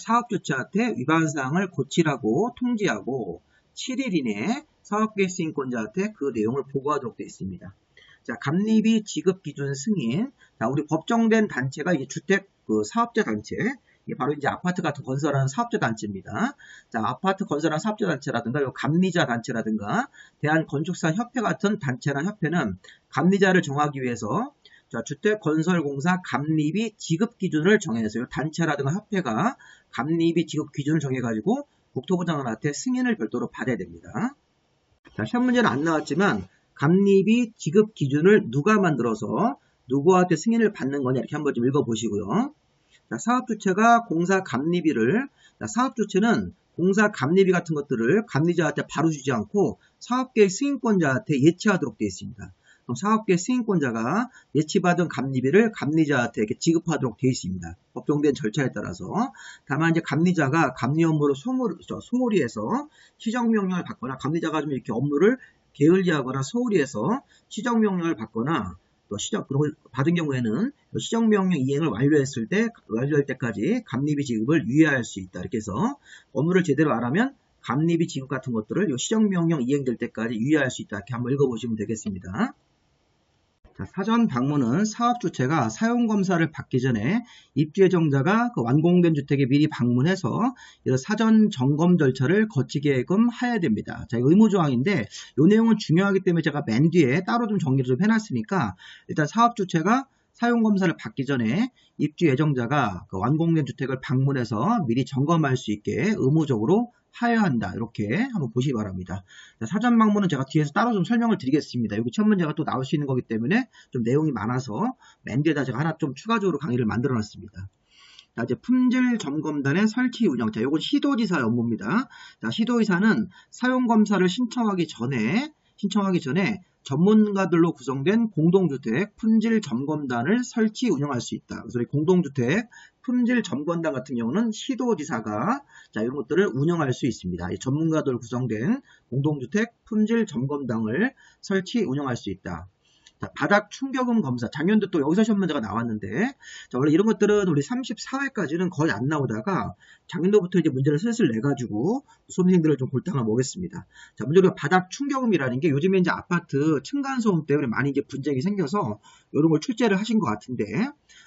사업주체한테 위반 사항을 고치라고 통지하고 7일 이내에 사업계획 승인권자한테 그 내용을 보고하도록 되어 있습니다. 자, 감리비 지급 기준 승인. 자, 우리 법정된 단체가 이제 주택 사업자 단체. 이게 바로 이제 아파트 같은 건설하는 사업자 단체입니다. 자, 아파트 건설하는 사업자 단체라든가 요 감리자 단체라든가 대한건축사 협회 같은 단체나 협회는 감리자를 정하기 위해서 자, 주택건설공사 감리비 지급 기준을 정해서 단체라든가 협회가 감리비 지급 기준을 정해가지고 국토부 장관한테 승인을 별도로 받아야 됩니다. 자, 시험 문제는 안 나왔지만 감리비 지급 기준을 누가 만들어서 누구한테 승인을 받는 거냐 이렇게 한번 좀 읽어보시고요. 자, 사업주체가 공사 감리비를 사업주체는 공사 감리비 같은 것들을 감리자한테 바로 주지 않고 사업계획 승인권자한테 예치하도록 되어 있습니다. 그럼 사업계획 승인권자가 예치받은 감리비를 감리자한테 이렇게 지급하도록 되어 있습니다. 법정된 절차에 따라서. 다만 이제 감리자가 감리 업무를 소홀히 해서 시정명령을 받거나 감리자가 좀 이렇게 업무를 게을리하거나 소홀히 해서 시정명령을 받거나 또 받은 경우에는 시정명령 이행을 완료할 때까지 감리비 지급을 유예할 수 있다. 이렇게 해서 업무를 제대로 안 하면 감리비 지급 같은 것들을 시정명령 이행될 때까지 유예할 수 있다. 이렇게 한번 읽어보시면 되겠습니다. 자, 사전 방문은 사업주체가 사용검사를 받기 전에 입주예정자가 그 완공된 주택에 미리 방문해서 이런 사전 점검 절차를 거치게끔 해야 됩니다. 자, 이거 의무조항인데 이 내용은 중요하기 때문에 제가 맨 뒤에 따로 좀 정리를 좀 해놨으니까 일단 사업주체가 사용검사를 받기 전에 입주예정자가 그 완공된 주택을 방문해서 미리 점검할 수 있게 의무적으로 하여야 한다. 이렇게 한번 보시기 바랍니다. 자, 사전 방문은 제가 뒤에서 따로 좀 설명을 드리겠습니다. 여기 첫 문제가 또 나올 수 있는 거기 때문에 좀 내용이 많아서 맨 뒤에다 제가 하나 좀 추가적으로 강의를 만들어 놨습니다. 자, 이제 품질 점검단의 설치 운영. 자, 이건 시도지사의 업무입니다. 자, 시도지사는 사용검사를 신청하기 전에 전문가들로 구성된 공동주택 품질점검단을 설치 운영할 수 있다. 그래서 공동주택 품질점검단 같은 경우는 시도지사가 이런 것들을 운영할 수 있습니다. 전문가들 구성된 공동주택 품질점검단을 설치 운영할 수 있다. 자, 바닥 충격음 검사. 작년도 또 여기서 시험 문제가 나왔는데, 자, 원래 이런 것들은 우리 34회까지는 거의 안 나오다가 작년도부터 이제 문제를 슬슬 내가지고 수험생들을 좀 골탕을 먹였습니다. 자, 문제로 바닥 충격음이라는 게 요즘에 이제 아파트 층간소음 때문에 많이 이제 분쟁이 생겨서 이런 걸 출제를 하신 것 같은데,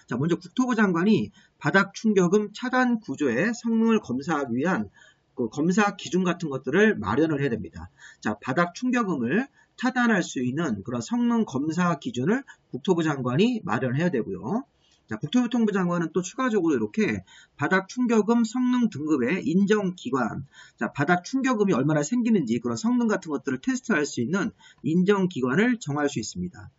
자, 먼저 국토부 장관이 바닥 충격음 차단 구조의 성능을 검사하기 위한 그 검사 기준 같은 것들을 마련을 해야 됩니다. 자, 바닥 충격음을 차단할 수 있는 그런 성능 검사 기준을 국토부 장관이 마련해야 되고요. 자, 국토교통부 장관은 또 추가적으로 이렇게 바닥 충격음 성능 등급의 인정기관, 자, 바닥 충격음이 얼마나 생기는지 그런 성능 같은 것들을 테스트할 수 있는 인정기관을 정할 수 있습니다.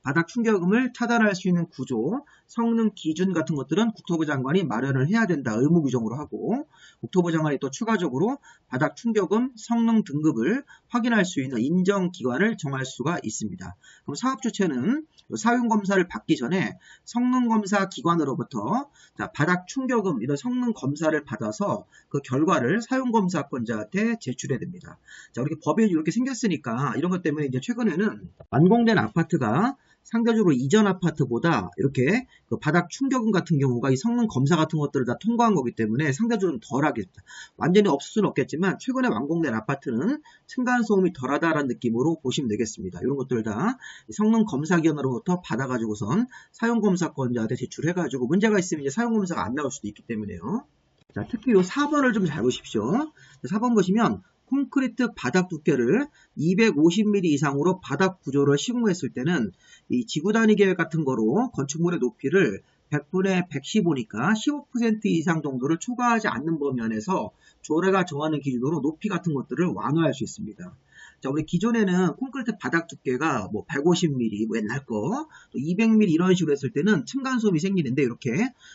바닥 충격음을 차단할 수 있는 구조, 성능 기준 같은 것들은 국토부 장관이 마련을 해야 된다. 의무 규정으로 하고 국토부 장관이 또 추가적으로 바닥 충격음 성능 등급을 확인할 수 있는 인정기관을 정할 수가 있습니다. 그럼 사업주체는 사용검사를 받기 전에 성능검사 기관으로부터 바닥 충격음 이런 성능검사를 받아서 그 결과를 사용검사권자한테 제출해야 됩니다. 자, 이렇게 법이 이렇게 생겼으니까 이런 것 때문에 이제 최근에는 완공된 아파트가 상대적으로 이전 아파트보다 이렇게 그 바닥 충격음 같은 경우가 이 성능 검사 같은 것들을 다 통과한 거기 때문에 상대적으로 덜하겠다. 완전히 없을 수는 없겠지만 최근에 완공된 아파트는 층간소음이 덜하다라는 느낌으로 보시면 되겠습니다. 이런 것들 다 성능 검사기관으로부터 받아가지고선 사용검사권자한테 제출해가지고 문제가 있으면 이제 사용검사가 안 나올 수도 있기 때문에요. 자, 특히 이 4번을 좀 잘 보십시오. 4번 보시면 콘크리트 바닥 두께를 250mm 이상으로 바닥 구조를 시공했을 때는 이 지구 단위 계획 같은 거로 건축물의 높이를 100분의 115니까 15% 이상 정도를 초과하지 않는 범위 안에서 조례가 정하는 기준으로 높이 같은 것들을 완화할 수 있습니다. 자, 우리 기존에는 콘크리트 바닥 두께가 뭐 150mm, 뭐 옛날 거, 또 200mm 이런 식으로 했을 때는 층간소음이 생기는데 이렇게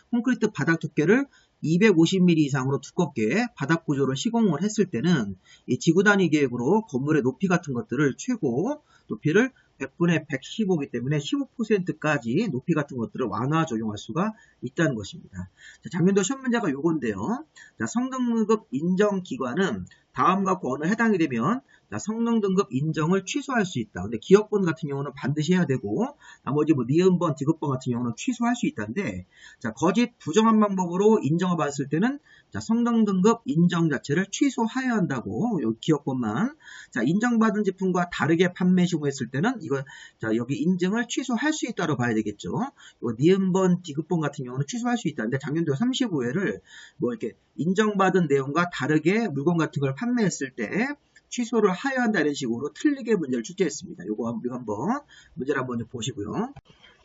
콘크리트 바닥 두께를 250mm 이상으로 두껍게 바닥 구조를 시공을 했을 때는 이 지구 단위 계획으로 건물의 높이 같은 것들을 최고 높이를 100분의 115이기 때문에 15%까지 높이 같은 것들을 완화 적용할 수가 있다는 것입니다. 자, 작년도 시험 문제가 요건데요. 자, 성능 등급 인정 기관은 다음과 어느 해당이 되면 성능 등급 인정을 취소할 수 있다. 근데 기업번 같은 경우는 반드시 해야 되고 나머지 뭐 니은번, 디귿번 같은 경우는 취소할 수 있다는데 자, 거짓 부정한 방법으로 인정을 받았을 때는 자, 성능 등급 인정 자체를 취소해야 한다고 여기 기업번만 자, 인정받은 제품과 다르게 판매 시공했을 때는 이거 자, 여기 인증을 취소할 수 있다고 봐야 되겠죠. 이거 니은번, 디귿번 같은 경우는 취소할 수 있다는데 작년도 35회를 뭐 이렇게 인정받은 내용과 다르게 물건 같은 걸 판매했을 때 취소를 하여야 한다 이런 식으로 틀리게 문제를 출제했습니다. 요거 우리가 한번 문제를 한번 보시고요.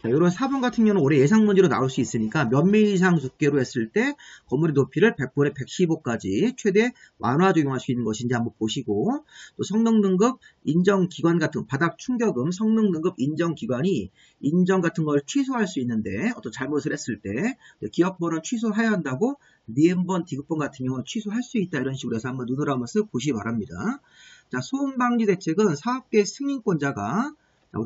자, 이런 4번 같은 경우는 올해 예상 문제로 나올 수 있으니까 몇 미리 이상 두께로 했을 때 건물의 높이를 100분의 115까지 최대 완화 적용할 수 있는 것인지 한번 보시고 또 성능 등급 인정 기관 같은 바닥 충격음 성능 등급 인정 기관이 인정 같은 걸 취소할 수 있는데 어떤 잘못을 했을 때 기업번은 취소해야 한다고 니은번, 디귿번 같은 경우는 취소할 수 있다 이런 식으로 해서 한번 눈으로 한번 쓱 보시기 바랍니다. 자, 소음 방지 대책은 사업계 승인권자가 자,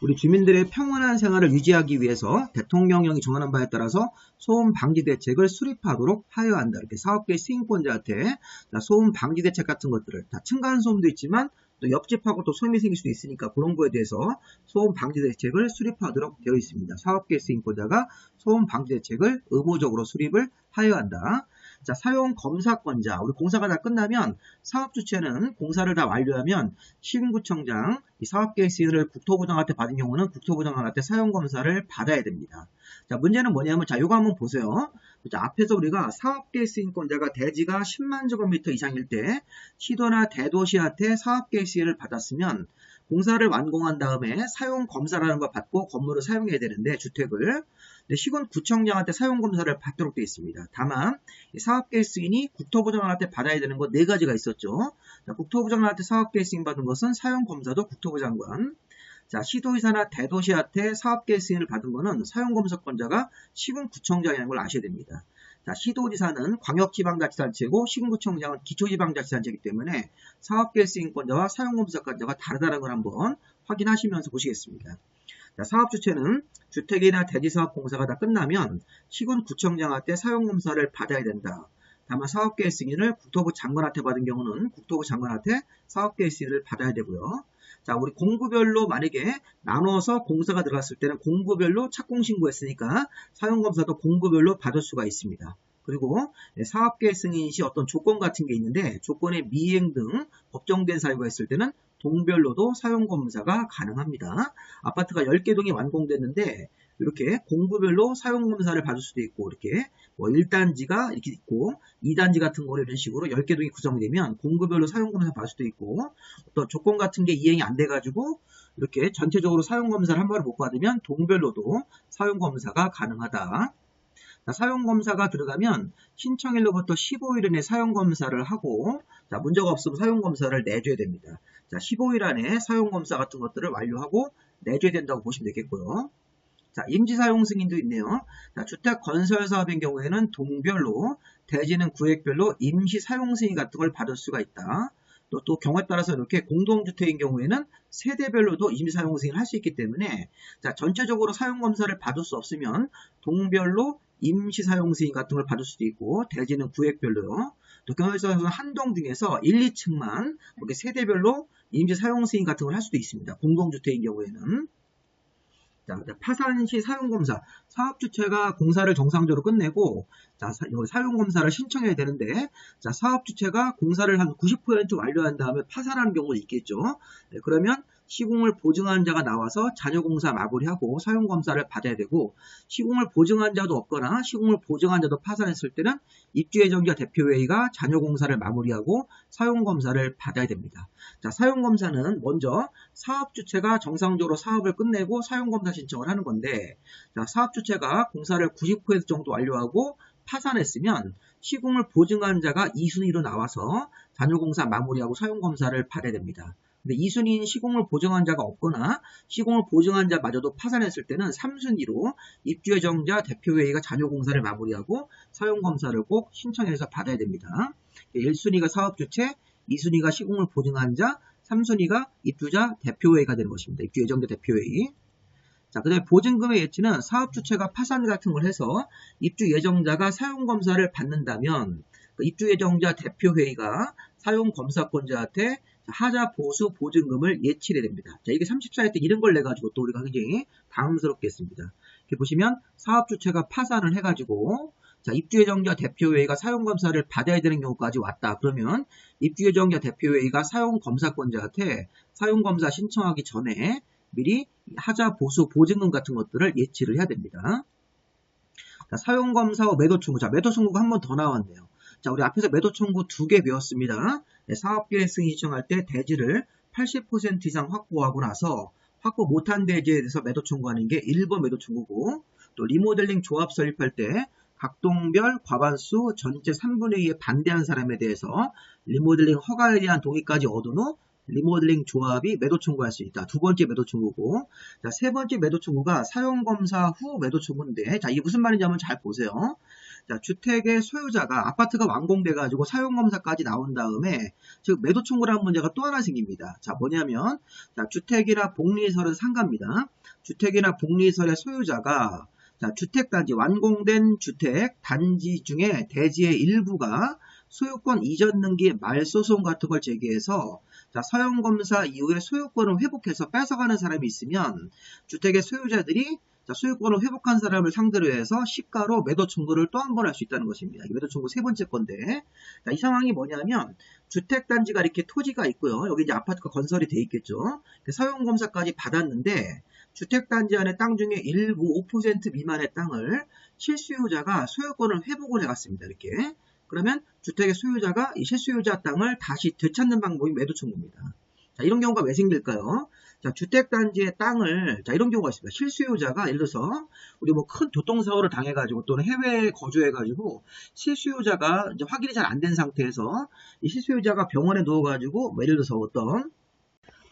우리 주민들의 평온한 생활을 유지하기 위해서 대통령령이 정하는 바에 따라서 소음 방지 대책을 수립하도록 하여야 한다. 이렇게 사업계 승인권자한테 소음 방지 대책 같은 것들을 다 층간소음도 있지만 또 옆집하고 또 소음이 생길 수도 있으니까 그런 거에 대해서 소음 방지 대책을 수립하도록 되어 있습니다. 사업계 승인권자가 소음 방지 대책을 의무적으로 수립을 하여야 한다. 자, 사용 검사권자. 우리 공사가 다 끝나면 사업 주체는 공사를 다 완료하면 시군구청장 사업계획 승인을 국토부장한테 받은 경우는 국토부장한테 사용 검사를 받아야 됩니다. 자, 문제는 뭐냐면 자, 요거 한번 보세요. 자, 앞에서 우리가 사업계획 승인권자가 대지가 10만 제곱미터 이상일 때 시도나 대도시한테 사업계획 승인을 받았으면 공사를 완공한 다음에 사용 검사라는 걸 받고 건물을 사용해야 되는데 주택을 시군구청장한테 사용 검사를 받도록 되어 있습니다. 다만 사업계획 승인이 국토부장한테 받아야 되는 거 4가지가 있었죠. 자, 국토부장한테 사업계획 승인 받은 것은 사용 검사도 국토부 장관. 자, 시도의사나 대도시한테 사업계획 승인을 받은 것은 사용검사권자가 시군구청장이라는 걸 아셔야 됩니다. 자, 시도지사는 광역지방자치단체고 시군구청장은 기초지방자치단체이기 때문에 사업계획 승인권자와 사용검사권자가 다르다는 걸 한번 확인하시면서 보시겠습니다. 자, 사업 주체는 주택이나 대지사업 공사가 다 끝나면 시군구청장한테 사용검사를 받아야 된다. 다만 사업계획 승인을 국토부 장관한테 받은 경우는 국토부 장관한테 사업계획 승인을 받아야 되고요. 자, 우리 공구별로 만약에 나눠서 공사가 들어갔을 때는 공구별로 착공신고했으니까 사용검사도 공구별로 받을 수가 있습니다. 그리고 사업계획 승인 시 어떤 조건 같은 게 있는데 조건의 미행 등 법정된 사유가 있을 때는 동별로도 사용검사가 가능합니다. 아파트가 10개 동이 완공됐는데 이렇게 공구별로 사용검사를 받을 수도 있고 이렇게 뭐 1단지가 이렇게 있고 2단지 같은 거로 이런 식으로 10개 동이 구성이 되면 공구별로 사용검사 받을 수도 있고 어떤 조건 같은 게 이행이 안 돼가지고 이렇게 전체적으로 사용검사를 한 번에 못 받으면 동별로도 사용검사가 가능하다. 자, 사용검사가 들어가면 신청일로부터 15일 이내 사용검사를 하고 자, 문제가 없으면 사용검사를 내줘야 됩니다. 자, 15일 안에 사용검사 같은 것들을 완료하고 내줘야 된다고 보시면 되겠고요. 자, 임시사용 승인도 있네요. 자, 주택 건설 사업인 경우에는 동별로, 대지는 구획별로 임시사용 승인 같은 걸 받을 수가 있다. 또 경우에 따라서 이렇게 공동주택인 경우에는 세대별로도 임시사용 승인을 할 수 있기 때문에 자, 전체적으로 사용검사를 받을 수 없으면 동별로 임시사용 승인 같은 걸 받을 수도 있고 대지는 구획별로요. 또 경우에 따라서는 한 동 중에서 1, 2층만 이렇게 세대별로 임시사용 승인 같은 걸 할 수도 있습니다. 공동주택인 경우에는. 자, 파산 시 사용검사. 사업주체가 공사를 정상적으로 끝내고, 자, 사용검사를 신청해야 되는데, 자, 사업주체가 공사를 한 90% 완료한 다음에 파산하는 경우가 있겠죠. 네, 그러면 시공을 보증한 자가 나와서 잔여공사 마무리하고 사용검사를 받아야 되고, 시공을 보증한 자도 없거나 시공을 보증한 자도 파산했을 때는 입주예정자 대표회의가 잔여공사를 마무리하고 사용검사를 받아야 됩니다. 자, 사용검사는 먼저 사업주체가 정상적으로 사업을 끝내고 사용검사 신청을 하는 건데, 자, 사업주체가 공사를 90% 정도 완료하고 파산했으면 시공을 보증한 자가 2순위로 나와서 잔여공사 마무리하고 사용검사를 받아야 됩니다. 근데 2순위인 시공을 보증한 자가 없거나 시공을 보증한 자마저도 파산했을 때는 3순위로 입주예정자 대표회의가 잔여공사를 마무리하고 사용검사를 꼭 신청해서 받아야 됩니다. 1순위가 사업주체, 2순위가 시공을 보증한 자, 3순위가 입주자 대표회의가 되는 것입니다. 입주예정자 대표회의. 자, 그 다음에 보증금의 예치는 사업주체가 파산 같은 걸 해서 입주예정자가 사용검사를 받는다면 그 입주예정자 대표회의가 사용검사권자한테 하자 보수 보증금을 예치해야 됩니다. 자, 이게 34회 때 이런 걸 내가지고 또 우리가 굉장히 당황스럽게 했습니다. 이렇게 보시면 사업주체가 파산을 해가지고, 자, 입주예정자 대표회의가 사용검사를 받아야 되는 경우까지 왔다. 그러면 입주예정자 대표회의가 사용검사권자한테 사용검사 신청하기 전에 미리 하자 보수 보증금 같은 것들을 예치를 해야 됩니다. 자, 사용검사와 매도청구. 자, 매도청구가 한 번 더 나왔네요. 자, 우리 앞에서 매도청구 2개 배웠습니다. 네, 사업계획 승인 신청할 때 대지를 80% 이상 확보하고 나서 확보 못한 대지에 대해서 매도청구하는 게 1번 매도청구고, 또 리모델링 조합 설립할 때 각동별 과반수 전체 3분의 2에 반대한 사람에 대해서 리모델링 허가에 대한 동의까지 얻은 후 리모델링 조합이 매도 청구할 수 있다. 두 번째 매도 청구고, 자, 세 번째 매도 청구가 사용검사 후 매도 청구인데, 자, 이게 무슨 말인지 한번 잘 보세요. 자, 주택의 소유자가 아파트가 완공돼 가지고 사용검사까지 나온 다음에 즉 매도 청구라는 문제가 또 하나 생깁니다. 자, 뭐냐면, 자, 주택이나 복리설은 상가입니다. 주택이나 복리설의 소유자가, 자, 주택단지, 완공된 주택 단지 중에 대지의 일부가 소유권 이전 등기 말소송 같은 걸 제기해서, 자, 사용검사 이후에 소유권을 회복해서 뺏어가는 사람이 있으면 주택의 소유자들이, 자, 소유권을 회복한 사람을 상대로 해서 시가로 매도 청구를 또 한 번 할 수 있다는 것입니다. 매도 청구 세 번째 건데, 자, 이 상황이 뭐냐면 주택단지가 이렇게 토지가 있고요. 여기 이제 아파트가 건설이 돼 있겠죠. 사용검사까지 받았는데 주택단지 안에 땅 중에 일부 5% 미만의 땅을 실수요자가 소유권을 회복을 해갔습니다. 이렇게. 그러면 주택의 소유자가 이 실수요자 땅을 다시 되찾는 방법이 매도 청구입니다. 자, 이런 경우가 왜 생길까요? 자, 주택단지의 땅을, 자, 이런 경우가 있습니다. 실수요자가 예를 들어서 우리 뭐 큰 교통사고를 당해가지고 또는 해외에 거주해가지고 실수요자가 이제 확인이 잘 안 된 상태에서 이 실수요자가 병원에 누워가지고 뭐 예를 들어서 어떤,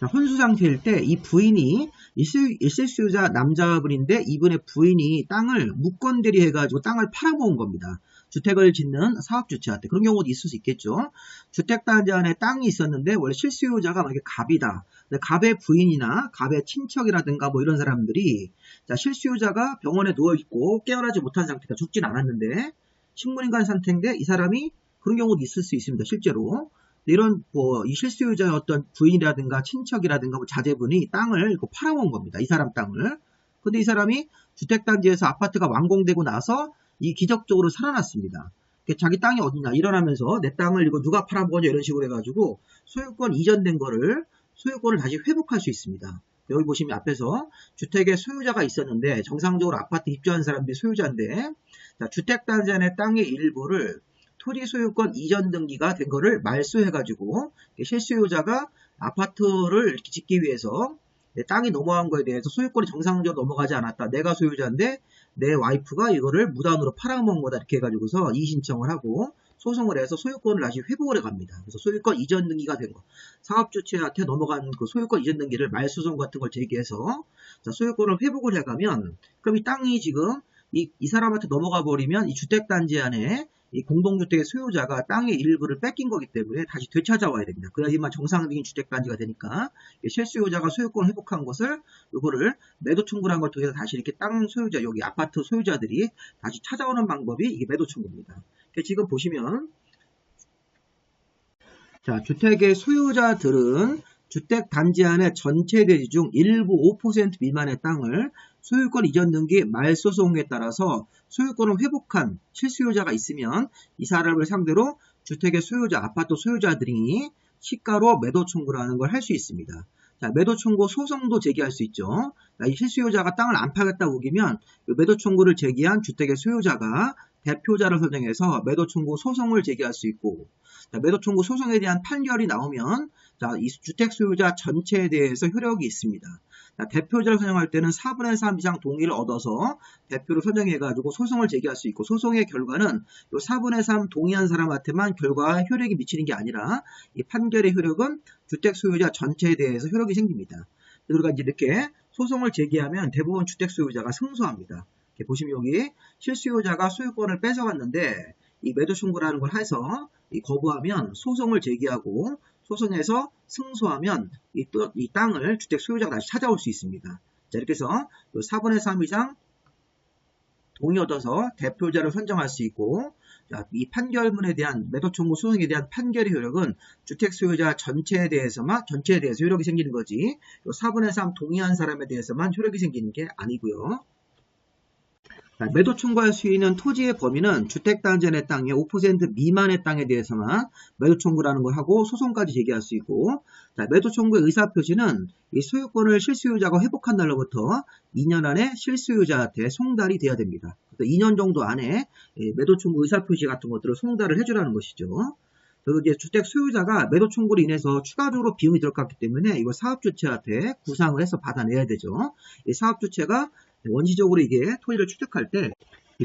자, 혼수 상태일 때 이 부인이 이 실수요자 남자분인데 이분의 부인이 땅을 무권대리 해가지고 땅을 팔아모은 겁니다. 주택을 짓는 사업주체한테. 그런 경우도 있을 수 있겠죠. 주택단지 안에 땅이 있었는데 원래 실수요자가 만약에 갑이다. 갑의 부인이나 갑의 친척이라든가 뭐 이런 사람들이, 자, 실수요자가 병원에 누워있고 깨어나지 못한 상태다. 죽진 않았는데 식물인간 상태인데 이 사람이, 그런 경우도 있을 수 있습니다. 실제로. 이런 뭐 이 실수요자의 어떤 부인이라든가 친척이라든가 뭐 자제분이 땅을 팔아먹은 겁니다. 이 사람 땅을. 근데 이 사람이 주택단지에서 아파트가 완공되고 나서 이 기적적으로 살아났습니다. 자기 땅이 어디냐 일어나면서 내 땅을 이거 누가 팔아먹었냐 이런 식으로 해가지고 소유권 이전된 거를, 소유권을 다시 회복할 수 있습니다. 여기 보시면 앞에서 주택의 소유자가 있었는데 정상적으로 아파트 입주한 사람들이 소유자인데, 자, 주택단지 안에 땅의 일부를 토지 소유권 이전 등기가 된 거를 말소해가지고 실수요자가 아파트를 이렇게 짓기 위해서 내 땅이 넘어간 거에 대해서 소유권이 정상적으로 넘어가지 않았다. 내가 소유자인데 내 와이프가 이거를 무단으로 팔아먹은 거다. 이렇게 해가지고서 이의신청을 하고 소송을 해서 소유권을 다시 회복을 해갑니다. 그래서 소유권 이전 등기가 된 거. 사업주체한테 넘어간 그 소유권 이전 등기를 말소송 같은 걸 제기해서, 자, 소유권을 회복을 해가면, 그럼 이 땅이 지금 이 사람한테 넘어가 버리면 이 주택단지 안에 이 공동주택의 소유자가 땅의 일부를 뺏긴 거기 때문에 다시 되찾아와야 됩니다. 그래야지만 정상적인 주택단지가 되니까 실수요자가 소유권을 회복한 것을, 이거를 매도 청구라는 걸 통해서 다시 이렇게 땅 소유자, 여기 아파트 소유자들이 다시 찾아오는 방법이 이게 매도 청구입니다. 지금 보시면, 자, 주택의 소유자들은 주택 단지 안의 전체 대지 중 일부 5% 미만의 땅을 소유권 이전 등기 말소송에 따라서 소유권을 회복한 실수요자가 있으면 이 사람을 상대로 주택의 소유자, 아파트 소유자들이 시가로 매도 청구를 하는 걸 할 수 있습니다. 자, 매도 청구 소송도 제기할 수 있죠. 이 실수요자가 땅을 안 팔겠다고 우기면 매도 청구를 제기한 주택의 소유자가 대표자를 선정해서 매도 청구 소송을 제기할 수 있고, 자, 매도 청구 소송에 대한 판결이 나오면 이 주택 소유자 전체에 대해서 효력이 있습니다. 자, 대표자를 선정할 때는 4분의 3 이상 동의를 얻어서 대표를 선정해가지고 소송을 제기할 수 있고, 소송의 결과는 이 4분의 3 동의한 사람한테만 결과에 효력이 미치는 게 아니라 이 판결의 효력은 주택 소유자 전체에 대해서 효력이 생깁니다. 그러니까 이제 이렇게 소송을 제기하면 대부분 주택 소유자가 승소합니다. 이렇게 보시면 여기 실수요자가 소유권을 뺏어갔는데 이 매도 청구를 하는 걸 해서 거부하면 소송을 제기하고, 소송에서 승소하면 이 땅을 주택 소유자가 다시 찾아올 수 있습니다. 자, 이렇게 해서 4분의 3 이상 동의 얻어서 대표자를 선정할 수 있고, 자, 이 판결문에 대한 매도 청구 소송에 대한 판결의 효력은 주택 소유자 전체에 대해서 효력이 생기는 거지, 4분의 3 동의한 사람에 대해서만 효력이 생기는 게 아니고요. 매도 청구할 수 있는 토지의 범위는 주택단지 내 땅의 5% 미만의 땅에 대해서만 매도 청구를 하는 걸 하고 소송까지 제기할 수 있고, 자, 매도 청구의 의사표시는 이 소유권을 실수요자가 회복한 날로부터 2년 안에 실수요자한테 송달이 돼야 됩니다. 2년 정도 안에 매도 청구 의사표시 같은 것들을 송달을 해주라는 것이죠. 그리고 이제 주택 소유자가 매도 청구로 인해서 추가적으로 비용이 들어갔기 때문에 이거 사업주체한테 구상을 해서 받아내야 되죠. 이 사업주체가 원시적으로 이게 토지를 취득할 때,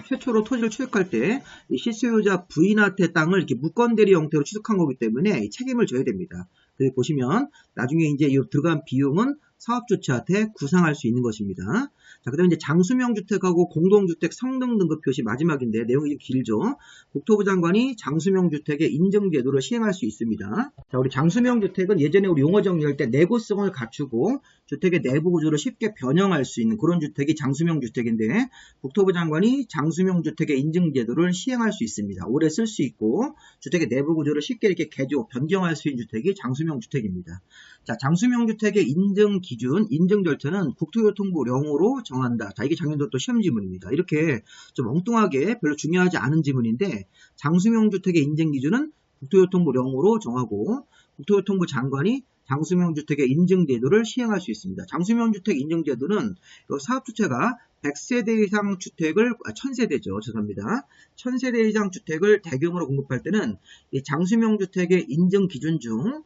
최초로 토지를 취득할 때 이 실수요자 부인한테 땅을 이렇게 무건대리 형태로 취득한 거기 때문에 이 책임을 져야 됩니다. 그리고 보시면 나중에 이제 이 들어간 비용은 사업주체한테 구상할 수 있는 것입니다. 자, 그다음에 이제 장수명 주택하고 공동주택 성능 등급 표시 마지막인데 내용이 좀 길죠. 국토부 장관이 장수명 주택의 인증 제도를 시행할 수 있습니다. 자, 우리 장수명 주택은 예전에 우리 용어 정리할 때 내구성을 갖추고 주택의 내부 구조를 쉽게 변형할 수 있는 그런 주택이 장수명 주택인데, 국토부 장관이 장수명 주택의 인증 제도를 시행할 수 있습니다. 오래 쓸 수 있고 주택의 내부 구조를 쉽게 이렇게 개조, 변경할 수 있는 주택이 장수명 주택입니다. 자, 장수명 주택의 인증 기준, 인증 절차는 국토교통부령으로 정한다. 자, 이게 작년도 또 시험 지문입니다. 이렇게 좀 엉뚱하게 별로 중요하지 않은 지문인데, 장수명 주택의 인증 기준은 국토교통부령으로 정하고 국토교통부 장관이 장수명 주택의 인증 제도를 시행할 수 있습니다. 장수명 주택 인증 제도는 사업주체가 100세대 이상 주택을, 1000세대죠. 죄송합니다. 1000세대 이상 주택을 대규모로 공급할 때는 이 장수명 주택의 인증 기준 중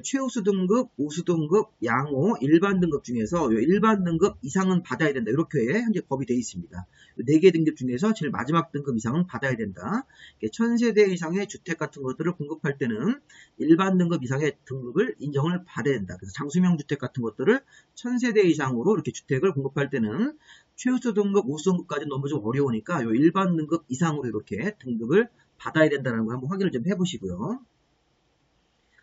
최우수 등급, 우수 등급, 양호, 일반 등급 중에서 일반 등급 이상은 받아야 된다. 이렇게 현재 법이 되어 있습니다. 4개 등급 중에서 제일 마지막 등급 이상은 받아야 된다. 1000세대 이상의 주택 같은 것들을 공급할 때는 일반 등급 이상의 등급을 인정을 받아야 된다. 그래서 장수명 주택 같은 것들을 1000세대 이상으로 이렇게 주택을 공급할 때는 최우수 등급, 우수 등급까지는 너무 좀 어려우니까 요 일반 등급 이상으로 이렇게 등급을 받아야 된다는 거 한번 확인을 좀 해보시고요.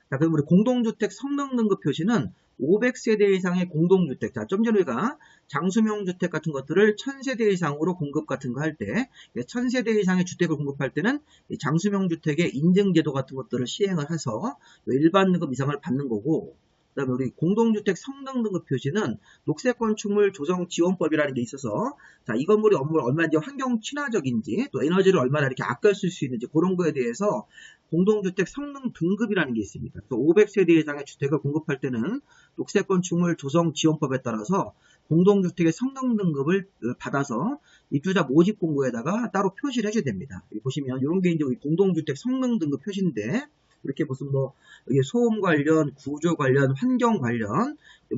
자, 그럼 우리 공동주택 성능 등급 표시는 500세대 이상의 공동주택, 자, 좀 전에 우리가 장수명 주택 같은 것들을 1000세대 이상으로 공급 같은 거 할 때, 1000세대 이상의 주택을 공급할 때는 장수명 주택의 인증제도 같은 것들을 시행을 해서 일반 등급 이상을 받는 거고, 그 다음에 우리 공동주택 성능 등급 표시는 녹색건축물 조성 지원법이라는 게 있어서, 자, 이 건물이 얼마나 환경 친화적인지, 또 에너지를 얼마나 이렇게 아껴 쓸 수 있는지 그런 거에 대해서 공동주택 성능 등급이라는 게 있습니다. 또 500세대 이상의 주택을 공급할 때는 녹색건축물 조성 지원법에 따라서 공동주택의 성능 등급을 받아서 입주자 모집 공고에다가 따로 표시를 해줘야 됩니다. 여기 보시면 이런 게 이제 공동주택 성능 등급 표시인데, 이렇게 무슨 소음 관련, 구조 관련, 환경 관련,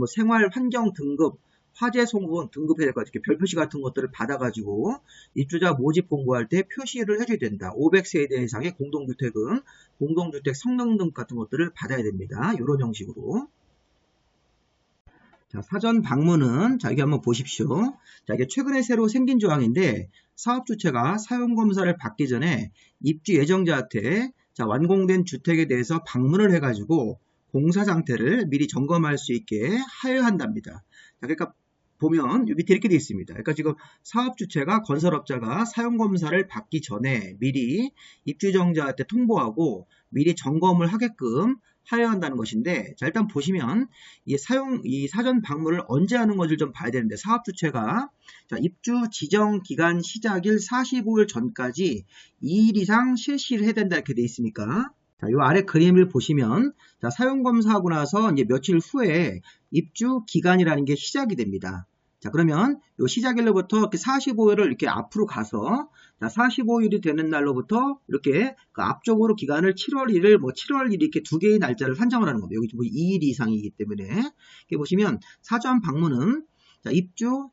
생활 환경 등급, 화재 소음 등급해가지고 이렇게 별표시 같은 것들을 받아가지고 입주자 모집 공고할 때 표시를 해줘야 된다. 500세대 이상의 공동주택은 공동주택 성능 등급 같은 것들을 받아야 됩니다. 이런 형식으로. 자, 사전 방문은, 자, 여기 한번 보십시오. 자, 이게 최근에 새로 생긴 조항인데, 사업주체가 사용검사를 받기 전에 입주 예정자한테 완공된 주택에 대해서 방문을 해가지고 공사 상태를 미리 점검할 수 있게 하여야 한답니다. 자, 그러니까 보면 밑에 이렇게 되어 있습니다. 그러니까 지금 사업주체가, 건설업자가 사용검사를 받기 전에 미리 입주정자한테 통보하고 미리 점검을 하게끔 하여야 한다는 것인데, 자, 일단 보시면 이 사전 방문을 언제 하는 건지를 좀 봐야 되는데, 사업 주체가 자, 입주 지정 기간 시작일 45일 전까지 2일 이상 실시를 해야 된다 이렇게 돼 있으니까, 자, 요 아래 그림을 보시면 자, 사용 검사하고 나서 이제 며칠 후에 입주 기간이라는 게 시작이 됩니다. 자, 그러면 요 시작일로부터 이렇게 45일을 이렇게 앞으로 가서 자, 45일이 되는 날로부터 이렇게 그 앞쪽으로 기간을 7월 1일, 뭐 7월 1일 이렇게 두 개의 날짜를 산정을 하는 겁니다. 여기 뭐 2일 이상이기 때문에 이렇게 보시면 사전 방문은 자, 입주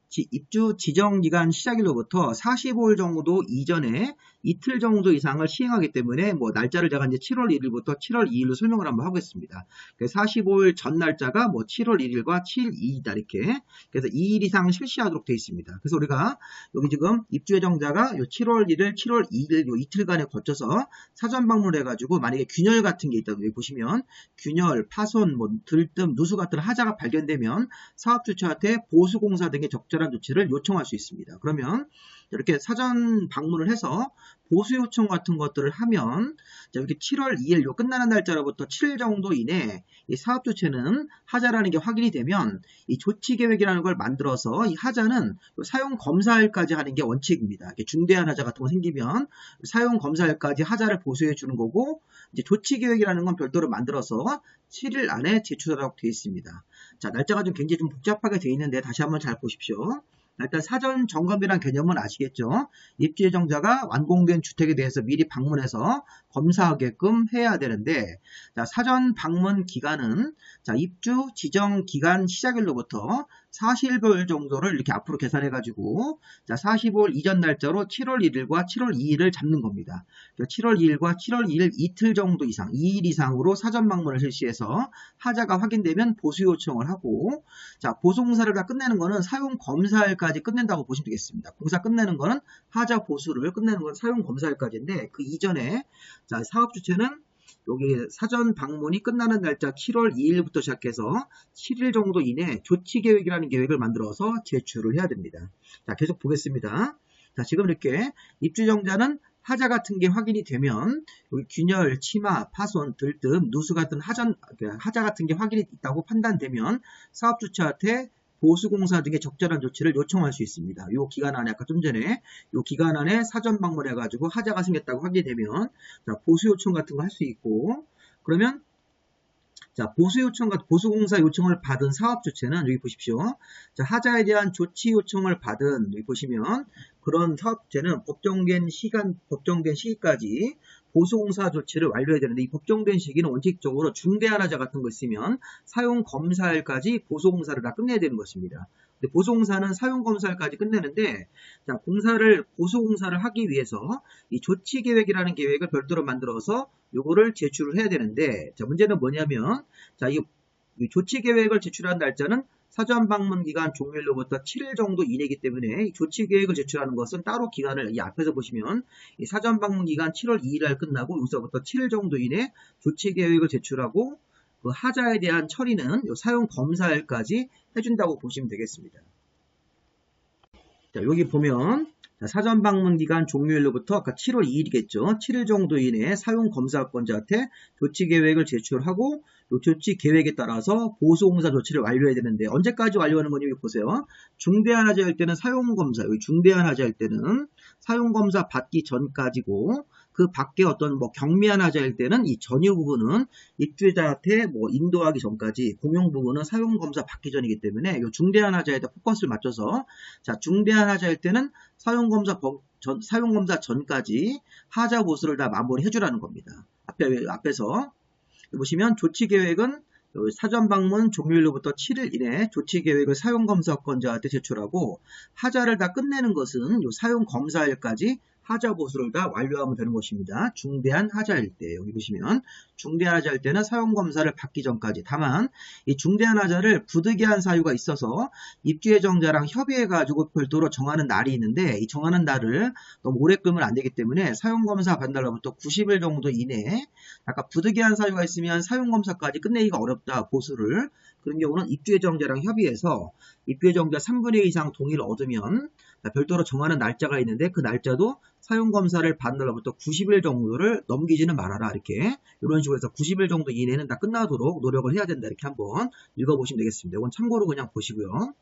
지정 기간 시작일로부터 45일 정도 이전에 이틀 정도 이상을 시행하기 때문에 뭐 날짜를 제가 이제 7월 1일부터 7월 2일로 설명을 한번 하겠습니다. 45일 전 날짜가 뭐 7월 1일과 7일 2일이다 이렇게. 그래서 2일 이상 실시하도록 되어 있습니다. 그래서 우리가 여기 지금 입주 예정자가 요 7월 1일, 7월 2일 요 이틀간에 거쳐서 사전 방문을 해가지고 만약에 균열 같은 게 있다고 여기 보시면 균열, 파손, 뭐 들뜸, 누수 같은 하자가 발견되면 사업 주체한테 보수공사 등의 적절한 조치를 요청할 수 있습니다. 그러면 이렇게 사전 방문을 해서 보수 요청 같은 것들을 하면 자, 이렇게 7월 2일 요 끝나는 날짜로부터 7일 정도 이내 이 사업 주체는 하자라는 게 확인이 되면 이 조치 계획이라는 걸 만들어서 이 하자는 사용 검사일까지 하는 게 원칙입니다. 이렇게 중대한 하자 같은 거 생기면 사용 검사일까지 하자를 보수해 주는 거고 이제 조치 계획이라는 건 별도로 만들어서 7일 안에 제출하도록 되어 있습니다. 자, 날짜가 좀 굉장히 좀 복잡하게 되어 있는데 다시 한번 잘 보십시오. 일단 사전 점검이란 개념은 아시겠죠? 입주 예정자가 완공된 주택에 대해서 미리 방문해서 검사하게끔 해야 되는데, 자, 사전 방문 기간은 자, 입주 지정 기간 시작일로부터 40일 정도를 이렇게 앞으로 계산해가지고 자, 45일 이전 날짜로 7월 1일과 7월 2일을 잡는 겁니다. 7월 2일과 7월 2일 이틀 정도 이상, 2일 이상으로 사전 방문을 실시해서 하자가 확인되면 보수 요청을 하고, 자, 보수공사를 다 끝내는 거는 사용 검사일까지 끝낸다고 보시면 되겠습니다. 공사 끝내는 거는 하자 보수를 끝내는 건 사용 검사일까지인데 그 이전에 자, 사업 주체는 여기 사전 방문이 끝나는 날짜 7월 2일부터 시작해서 7일 정도 이내 조치 계획이라는 계획을 만들어서 제출을 해야 됩니다. 자, 계속 보겠습니다. 자, 지금 이렇게 입주정자는 하자 같은 게 확인이 되면 여기 균열, 치마, 파손, 들뜸, 누수 같은 하자 같은 게 확인이 있다고 판단되면 사업 주체한테 보수공사 등의 적절한 조치를 요청할 수 있습니다. 이 기간 안에 아까 좀 전에 이 기간 안에 사전 방문해가지고 하자가 생겼다고 확인되면 자, 보수 요청 같은 거 할 수 있고 그러면 자, 보수공사 요청을 받은 사업 주체는 여기 보십시오. 자, 하자에 대한 조치 요청을 받은 여기 보시면 그런 사업 주체는 법정된 시기까지 보수공사 조치를 완료해야 되는데 이 법정된 시기는 원칙적으로 중대한 하자 같은 거 있으면 사용 검사일까지 보수공사를 다 끝내야 되는 것입니다. 근데 보수공사는 사용 검사일까지 끝내는데 자, 보수공사를 하기 위해서 이 조치 계획이라는 계획을 별도로 만들어서 요거를 제출을 해야 되는데 자, 문제는 뭐냐면 자, 이 조치 계획을 제출한 날짜는 사전 방문 기간 종료일로부터 7일 정도 이내이기 때문에 이 조치 계획을 제출하는 것은 따로 기간을 이 앞에서 보시면 이 사전 방문 기간 7월 2일 날 끝나고 여기서부터 7일 정도 이내 조치 계획을 제출하고 그 하자에 대한 처리는 요 사용 검사일까지 해준다고 보시면 되겠습니다. 자, 여기 보면 사전 방문 기간 종료일로부터 아까 7월 2일이겠죠. 7일 정도 이내에 사용 검사권자한테 조치 계획을 제출하고 이 조치 계획에 따라서 보수공사 조치를 완료해야 되는데 언제까지 완료하는 거니 여기 보세요. 중대한 하자일 때는 사용 검사, 여기 중대한 하자일 때는 사용 검사 받기 전까지고 그 밖에 어떤 뭐 경미한 하자일 때는 이 전유 부분은 입주자한테 뭐 인도하기 전까지 공용 부분은 사용 검사 받기 전이기 때문에 이 중대한 하자에다 포커스를 맞춰서 자, 중대한 하자일 때는 사용 검사 전까지 하자 보수를 다 마무리해 주라는 겁니다. 앞에서 보시면 조치 계획은 사전 방문 종료일로부터 7일 이내 조치 계획을 사용 검사권자한테 제출하고 하자를 다 끝내는 것은 요 사용 검사일까지 하자 보수를 다 완료하면 되는 것입니다. 중대한 하자일 때 여기 보시면 중대한 하자일 때는 사용 검사를 받기 전까지 다만 이 중대한 하자를 부득이한 한 사유가 있어서 입주 예정자랑 협의해 가지고 별도로 정하는 날이 있는데 이 정하는 날을 너무 오래 끌면 안 되기 때문에 사용 검사 받는 날로부터 90일 정도 이내에 아까 부득이한 사유가 있으면 사용 검사까지 끝내기가 어렵다 보수를 그런 경우는 입주 예정자랑 협의해서 입주 예정자 3분의 2 이상 동의를 얻으면 별도로 정하는 날짜가 있는데 그 날짜도 사용검사를 받는 날로부터 90일 정도를 넘기지는 말아라. 이렇게 이런 식으로 해서 90일 정도 이내는 다 끝나도록 노력을 해야 된다. 이렇게 한번 읽어보시면 되겠습니다. 이건 참고로 그냥 보시고요.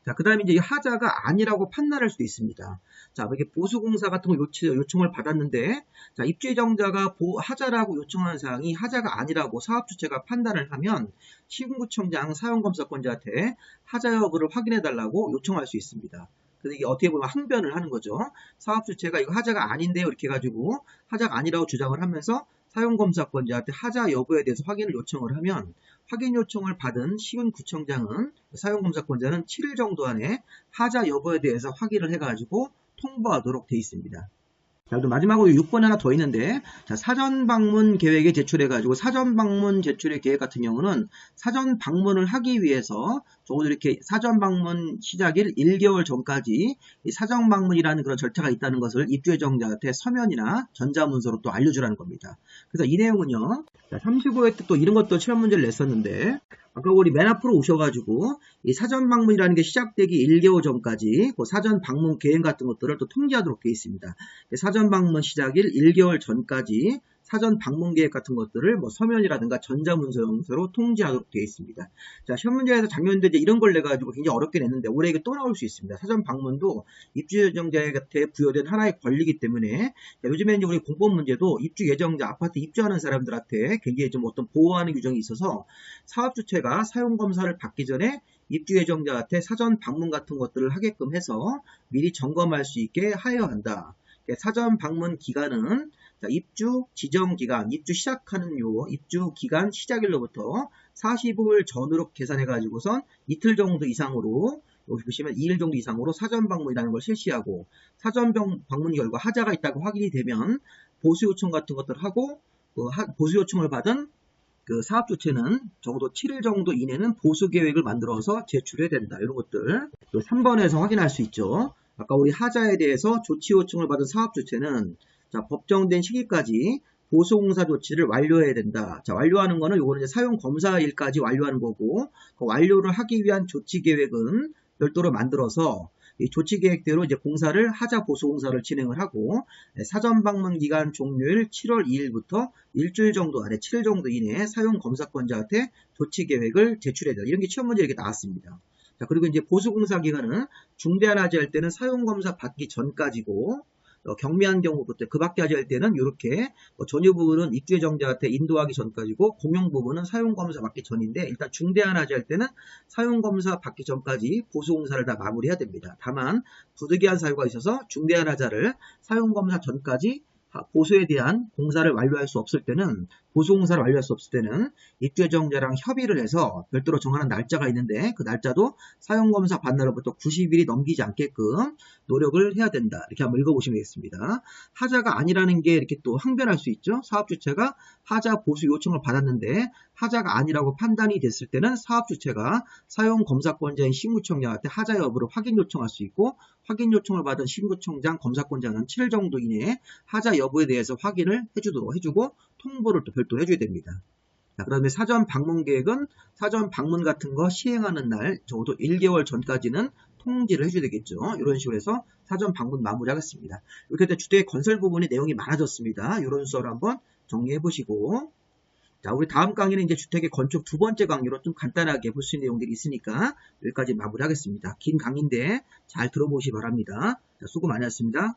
자, 그 다음에 이제 하자가 아니라고 판단할 수도 있습니다. 자, 이렇게 보수공사 같은 거 요청을 받았는데, 자, 입주 예정자가 하자라고 요청하는 사항이 하자가 아니라고 사업주체가 판단을 하면 시군구청장 사용검사권자한테 하자 여부를 확인해달라고 요청할 수 있습니다. 근데 이게 어떻게 보면 항변을 하는 거죠. 사업주체가 이거 하자가 아닌데요. 이렇게 해가지고 하자가 아니라고 주장을 하면서 사용검사권자한테 하자 여부에 대해서 확인을 요청을 하면 확인 요청을 받은 시군구청장은 사용검사권자는 7일 정도 안에 하자 여부에 대해서 확인을 해가지고 통보하도록 되어 있습니다. 자, 또 마지막으로 6번 하나 더 있는데, 자, 사전 방문 계획에 제출해가지고 사전 방문 제출의 계획 같은 경우는 사전 방문을 하기 위해서 적어도 이렇게 사전 방문 시작일 1개월 전까지 이 사전 방문이라는 그런 절차가 있다는 것을 입주 예정자한테 서면이나 전자문서로 또 알려주라는 겁니다. 그래서 이 내용은요, 35회 때 또 이런 것도 시험 문제를 냈었는데, 아까 우리 맨 앞으로 오셔가지고 이 사전 방문이라는 게 시작되기 1개월 전까지 그 사전 방문 계획 같은 것들을 또 통지하도록 되어 있습니다. 사전 방문 시작일 1개월 전까지 사전 방문 계획 같은 것들을 뭐 서면이라든가 전자문서 형태로 통지하도록 되어 있습니다. 자, 시험 문제에서 작년도 이제 이런 걸 내가지고 굉장히 어렵게 냈는데 올해 이게 또 나올 수 있습니다. 사전 방문도 입주 예정자한테 부여된 하나의 권리이기 때문에 자, 요즘에 이제 우리 공법 문제도 입주 예정자 아파트 입주하는 사람들한테 굉장히 좀 어떤 보호하는 규정이 있어서 사업주체가 사용검사를 받기 전에 입주 예정자한테 사전 방문 같은 것들을 하게끔 해서 미리 점검할 수 있게 하여야 한다. 사전 방문 기간은 입주 지정 기간, 입주 시작하는 입주 기간 시작일로부터 45일 전으로 계산해 가지고선 이틀 정도 이상으로 여기 보시면 2일 정도 이상으로 사전 방문이라는 걸 실시하고 사전 방문 결과 하자가 있다고 확인이 되면 보수 요청 같은 것들을 하고 보수 요청을 받은 그 사업주체는 적어도 7일 정도 이내는 보수 계획을 만들어서 제출해야 된다. 이런 것들 3번에서 확인할 수 있죠. 아까 우리 하자에 대해서 조치 요청을 받은 사업주체는 자, 법정된 시기까지 보수공사 조치를 완료해야 된다. 자, 완료하는 거는 요거는 이제 사용검사일까지 완료하는 거고 그 완료를 하기 위한 조치 계획은 별도로 만들어서 이 조치 계획대로 이제 공사를 하자 보수 공사를 진행을 하고 사전 방문 기간 종료일 7월 2일부터 일주일 정도 안에 7일 정도 이내에 사용 검사권자한테 조치 계획을 제출해야 된다. 이런 게 시험 문제 이렇게 나왔습니다. 자, 그리고 이제 보수 공사 기간은 중대한 하자 할 때는 사용 검사 받기 전까지고 경미한 경우 그때 그 밖에 하자 할 때는 이렇게 전유 부분은 입주 예정자한테 인도하기 전까지고 공용 부분은 사용 검사 받기 전인데 일단 중대한 하자 할 때는 사용 검사 받기 전까지 보수 공사를 다 마무리해야 됩니다. 다만 부득이한 사유가 있어서 중대한 하자를 사용 검사 전까지 보수에 대한 공사를 완료할 수 없을 때는 보수 공사를 완료할 수 없을 때는 입주 예정자랑 협의를 해서 별도로 정하는 날짜가 있는데 그 날짜도 사용 검사 받는 날로부터 90일이 넘기지 않게끔 노력을 해야 된다. 이렇게 한번 읽어보시면 되겠습니다. 하자가 아니라는 게 이렇게 또 항변할 수 있죠. 사업주체가 하자 보수 요청을 받았는데 하자가 아니라고 판단이 됐을 때는 사업주체가 사용검사권자인 시군구청장한테 하자 여부를 확인 요청할 수 있고 확인 요청을 받은 시군구청장 검사권자는 7일 정도 이내에 하자 여부에 대해서 확인을 해주고 통보를 또 별도로 해줘야 됩니다. 자, 그다음에 사전 방문 계획은 사전 방문 같은 거 시행하는 날 적어도 1개월 전까지는 통지를 해줘야 되겠죠. 이런 식으로 해서 사전 방문 마무리하겠습니다. 이렇게 해서 주택 건설 부분이 내용이 많아졌습니다. 이런 수어를 한번 정리해 보시고 자, 우리 다음 강의는 이제 주택의 건축 두 번째 강의로 좀 간단하게 볼 수 있는 내용들이 있으니까 여기까지 마무리하겠습니다. 긴 강의인데 잘 들어보시기 바랍니다. 자, 수고 많이 하셨습니다.